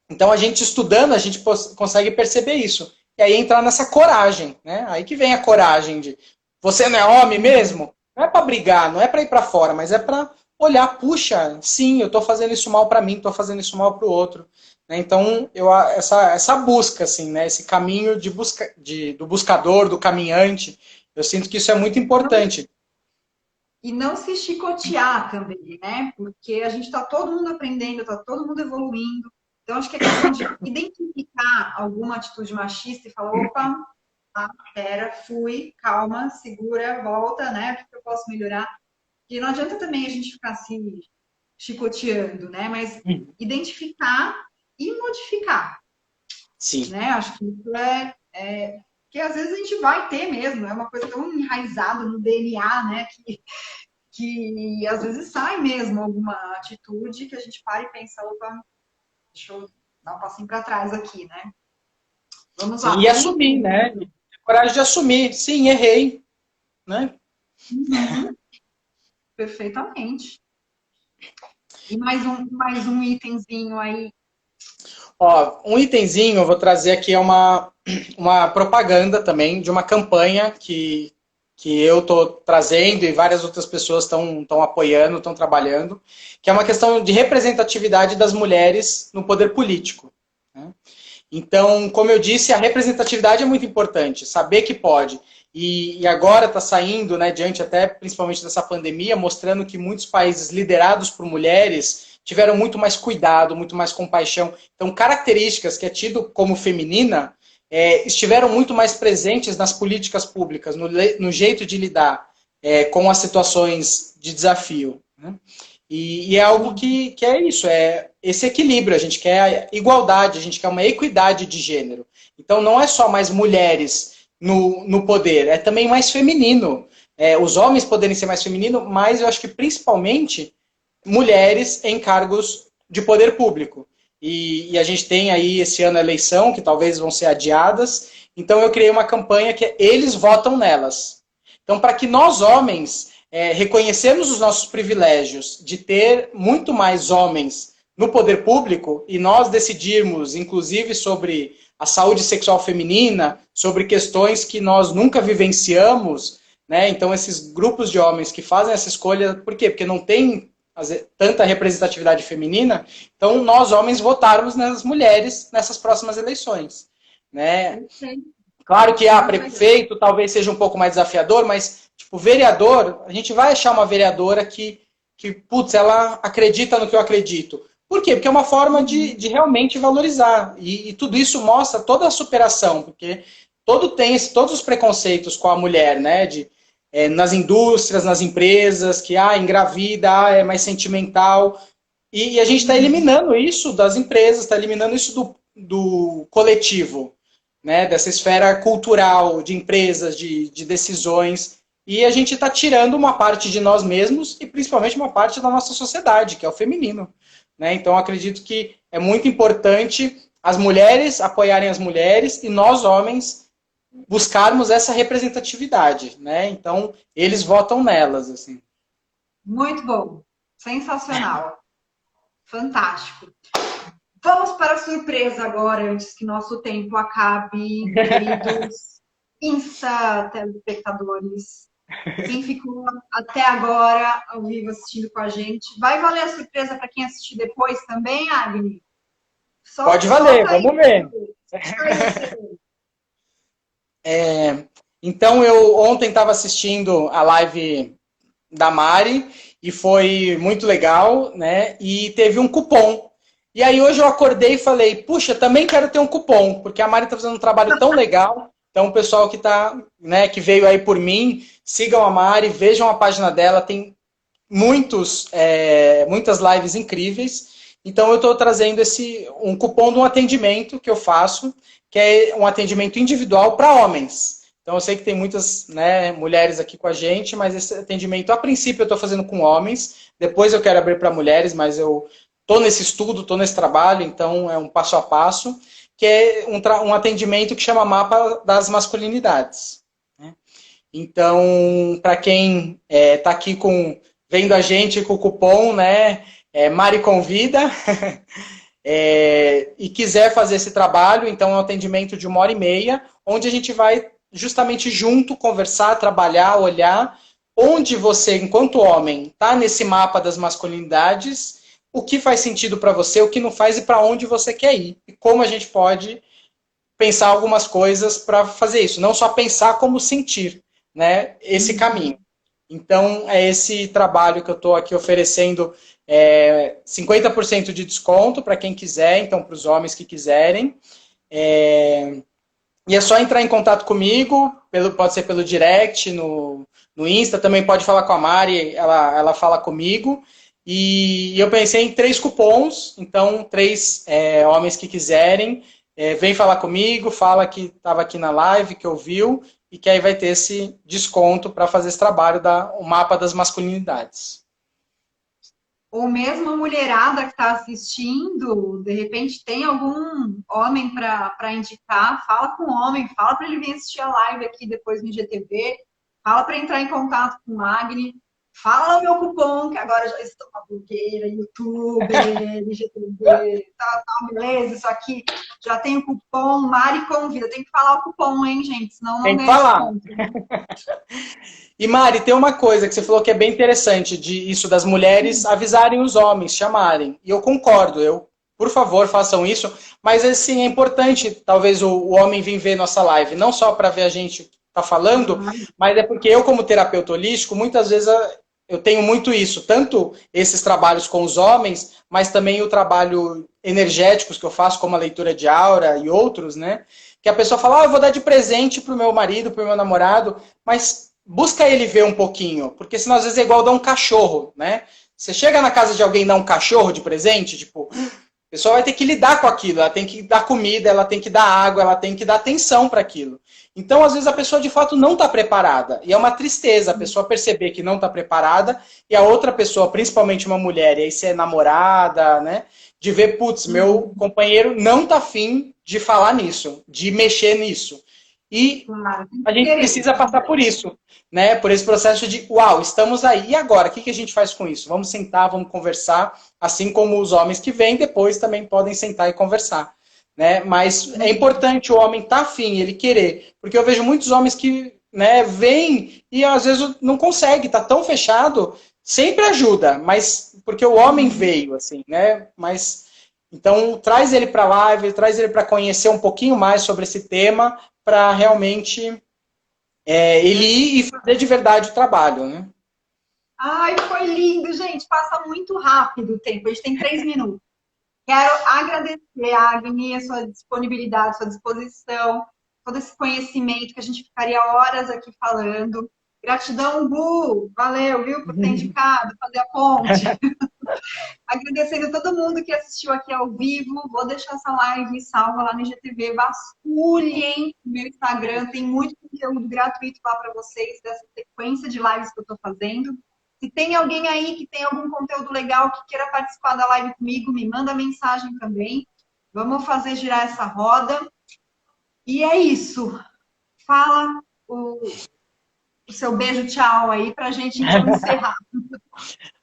B: Então a gente estudando, a gente consegue perceber isso. E aí entrar nessa coragem, né? Aí que vem a coragem de você não é homem mesmo? Não é para brigar, não é para ir para fora, mas é para olhar, puxa, sim, eu estou fazendo isso mal para mim, estou fazendo isso mal para o outro. Né? Então, essa busca, assim, né? Esse caminho do buscador, do caminhante, eu sinto que isso é muito importante.
A: E não se chicotear também, né? Porque a gente está todo mundo aprendendo, está todo mundo evoluindo. Então, acho que é questão de identificar alguma atitude machista e falar, opa, pera, fui, calma, segura, volta, né? Porque eu posso melhorar. E não adianta também a gente ficar se chicoteando, né? Mas identificar e modificar,
B: Sim.
A: né? Acho que isso que às vezes a gente vai ter mesmo, é uma coisa tão enraizada no DNA, né? Que às vezes sai mesmo alguma atitude que a gente para e pensa, opa, deixa eu dar um passinho para trás aqui, né? Vamos
B: Sim,
A: lá,
B: e
A: vamos
B: assumir, né? Ter coragem de assumir. Sim, errei, né?
A: uhum, perfeitamente. E mais um itemzinho aí.
B: Ó, um itemzinho eu vou trazer aqui é uma propaganda também de uma campanha que eu estou trazendo e várias outras pessoas estão apoiando, estão trabalhando, que é uma questão de representatividade das mulheres no poder político, né? Então, como eu disse, a representatividade é muito importante, saber que pode. E agora está saindo, né, diante até principalmente dessa pandemia, mostrando que muitos países liderados por mulheres tiveram muito mais cuidado, muito mais compaixão. Então, características que é tido como feminina estiveram muito mais presentes nas políticas públicas, no jeito de lidar com as situações de desafio, né? E é algo que é isso, é esse equilíbrio. A gente quer a igualdade, a gente quer uma equidade de gênero. Então não é só mais mulheres no poder, é também mais feminino. Os homens poderem ser mais femininos, mas eu acho que principalmente mulheres em cargos de poder público. E a gente tem aí esse ano a eleição, que talvez vão ser adiadas. Então eu criei uma campanha que é Eles Votam Nelas. Então, para que nós homens reconhecermos os nossos privilégios de ter muito mais homens no poder público e nós decidirmos, inclusive, sobre a saúde sexual feminina, sobre questões que nós nunca vivenciamos, né? Então, esses grupos de homens que fazem essa escolha, por quê? Porque não tem tanta representatividade feminina, então nós homens votarmos nas mulheres nessas próximas eleições, né? Claro que prefeito talvez seja um pouco mais desafiador, mas tipo, vereador, a gente vai achar uma vereadora putz, ela acredita no que eu acredito. Por quê? Porque é uma forma de realmente valorizar. E tudo isso mostra toda a superação, porque todos os preconceitos com a mulher, né? Nas indústrias, nas empresas, que engravida, é mais sentimental. E a gente está eliminando isso das empresas, está eliminando isso do coletivo, né? Dessa esfera cultural, de empresas, de decisões. E a gente está tirando uma parte de nós mesmos e principalmente uma parte da nossa sociedade, que é o feminino, né? Então, acredito que é muito importante as mulheres apoiarem as mulheres e nós, homens, buscarmos essa representatividade, né? Então, eles votam nelas, assim.
A: Muito bom. Sensacional. Fantástico. Vamos para a surpresa agora, antes que nosso tempo acabe, queridos telespectadores. Quem ficou até agora ao vivo assistindo com a gente. Vai valer a surpresa para quem assistir depois também, Agni?
B: Pode valer,
A: Solta aí.
B: vamos ver. Então, eu ontem estava assistindo a live da Mari e foi muito legal, né? E teve um cupom. E aí hoje eu acordei e falei, puxa, também quero ter um cupom, porque a Mari está fazendo um trabalho tão legal. Então, o pessoal que né, que veio aí por mim, sigam a Mari, vejam a página dela, tem muitas lives incríveis. Então, eu estou trazendo um cupom de um atendimento que eu faço, que é um atendimento individual para homens. Então, eu sei que tem muitas, né, mulheres aqui com a gente, mas esse atendimento, a princípio, eu estou fazendo com homens. Depois eu quero abrir para mulheres, mas eu estou nesse estudo, estou nesse trabalho, então é um passo a passo, que é um atendimento que chama Mapa das Masculinidades, né? Então, para quem está aqui vendo a gente com o cupom, né, Mari Convida, e quiser fazer esse trabalho, então é um atendimento de 1h30, onde a gente vai justamente junto conversar, trabalhar, olhar onde você, enquanto homem, está nesse mapa das masculinidades, o que faz sentido para você, o que não faz e para onde você quer ir. E como a gente pode pensar algumas coisas para fazer isso. Não só pensar, como sentir, né, esse caminho. Então, é esse trabalho que eu estou aqui oferecendo 50% de desconto para quem quiser, então para os homens que quiserem. E é só entrar em contato comigo, pode ser pelo direct, no Insta, também pode falar com a Mari, ela fala comigo. E eu pensei em 3 cupons, então 3 homens que quiserem, vem falar comigo, fala que estava aqui na live, que ouviu, e que aí vai ter esse desconto para fazer esse trabalho o mapa das masculinidades.
A: Ou mesmo a mulherada que está assistindo, de repente tem algum homem para indicar, fala com o homem, fala para ele vir assistir a live aqui depois no IGTV, fala para entrar em contato com o Agni, fala o meu cupom, que agora já estou uma blogueira, youtuber, IGTV, beleza, isso aqui, já tem o cupom, Mari Convida, tem que falar o cupom, hein, gente, senão não
B: Tem que
A: ganha
B: falar.
A: desconto.
B: E Mari, tem uma coisa que você falou que é bem interessante, de isso das mulheres avisarem os homens, chamarem. E eu concordo, por favor, façam isso. Mas assim, é importante, talvez, o homem vir ver nossa live, não só para ver a gente tá falando, mas é porque eu, como terapeuta holístico, muitas vezes eu tenho muito isso, tanto esses trabalhos com os homens, mas também o trabalho energéticos que eu faço, como a leitura de aura e outros, né? Que a pessoa fala, eu vou dar de presente pro meu marido, pro meu namorado, mas busca ele ver um pouquinho, porque senão às vezes é igual dar um cachorro, né? Você chega na casa de alguém e dá um cachorro de presente, tipo, a pessoa vai ter que lidar com aquilo, ela tem que dar comida, ela tem que dar água, ela tem que dar atenção para aquilo. Então, às vezes, a pessoa de fato não está preparada. E é uma tristeza a pessoa perceber que não está preparada e a outra pessoa, principalmente uma mulher, e aí se é namorada, né? De ver, putz, meu companheiro não tá afim de falar nisso, de mexer nisso. E a gente precisa passar por isso, né? Por esse processo de, uau, estamos aí, e agora? O que a gente faz com isso? Vamos sentar, vamos conversar, assim como os homens que vêm depois também podem sentar e conversar, né? Mas é importante o homem estar afim, ele querer, porque eu vejo muitos homens que, né, vêm e às vezes não consegue, tá tão fechado, sempre ajuda, mas porque o homem veio, assim, né? Mas então traz ele para a live, traz ele para conhecer um pouquinho mais sobre esse tema, para realmente ele ir e fazer de verdade o trabalho, né?
A: Ai, foi lindo, gente. Passa muito rápido o tempo. A gente tem 3 minutos. Quero agradecer, Agni, a sua disponibilidade, a sua disposição, todo esse conhecimento que a gente ficaria horas aqui falando. Gratidão, Bu. Valeu, viu, por ter indicado, fazer a ponte. Agradecendo todo mundo que assistiu aqui ao vivo. Vou deixar essa live salva lá no IGTV. Vasculhem o meu Instagram. Tem muito conteúdo gratuito lá para vocês, dessa sequência de lives que eu estou fazendo. Se tem alguém aí que tem algum conteúdo legal que queira participar da live comigo, me manda mensagem também. Vamos fazer girar essa roda. E é isso. Fala o seu beijo, tchau aí, para a gente então encerrar.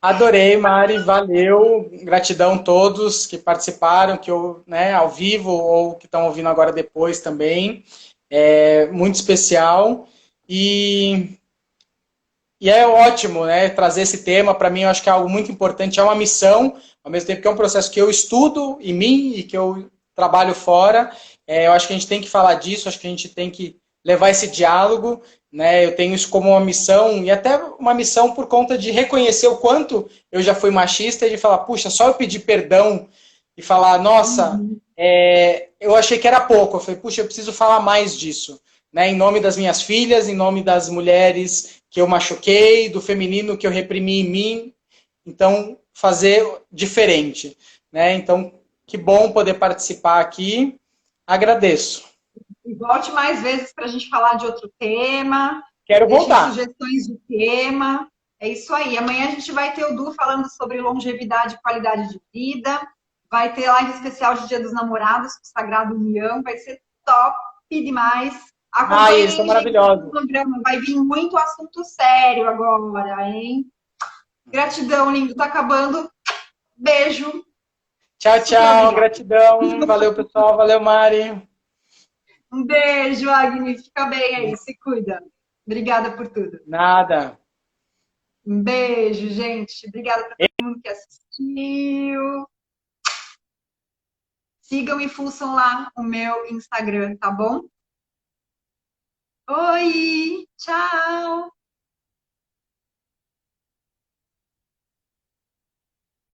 B: Adorei, Mari, valeu. Gratidão a todos que participaram, que eu, né, ao vivo ou que estão ouvindo agora depois também. É muito especial. E é ótimo, né, trazer esse tema. Para mim, eu acho que é algo muito importante. É uma missão, ao mesmo tempo que é um processo que eu estudo em mim e que eu trabalho fora. Eu acho que a gente tem que falar disso, acho que a gente tem que levar esse diálogo, né? Eu tenho isso como uma missão, e até uma missão por conta de reconhecer o quanto eu já fui machista e de falar, puxa, só eu pedir perdão e falar, nossa, eu achei que era pouco. Eu falei, puxa, eu preciso falar mais disso, né? Em nome das minhas filhas, em nome das mulheres que eu machuquei, do feminino que eu reprimi em mim. Então, fazer diferente, né? Então, que bom poder participar aqui. Agradeço.
A: E volte mais vezes para a gente falar de outro tema.
B: Quero
A: Deixem
B: voltar.
A: sugestões de tema. É isso aí. Amanhã a gente vai ter o Du falando sobre longevidade e qualidade de vida. Vai ter live especial de Dia dos Namorados, com o Sagrado União. Vai ser top demais. Acompanhem,
B: Eles são maravilhosos.
A: o programa. Vai vir muito assunto sério agora, hein? Gratidão, lindo. Tá acabando. Beijo.
B: Tchau, tchau. Gratidão. Valeu, pessoal. Valeu, Mari.
A: Um beijo, Agni. Fica bem aí. Se cuida. Obrigada por tudo.
B: Nada.
A: Um beijo, gente. Obrigada para todo mundo que assistiu. Sigam e fuçam lá o meu Instagram, tá bom? Oi, tchau!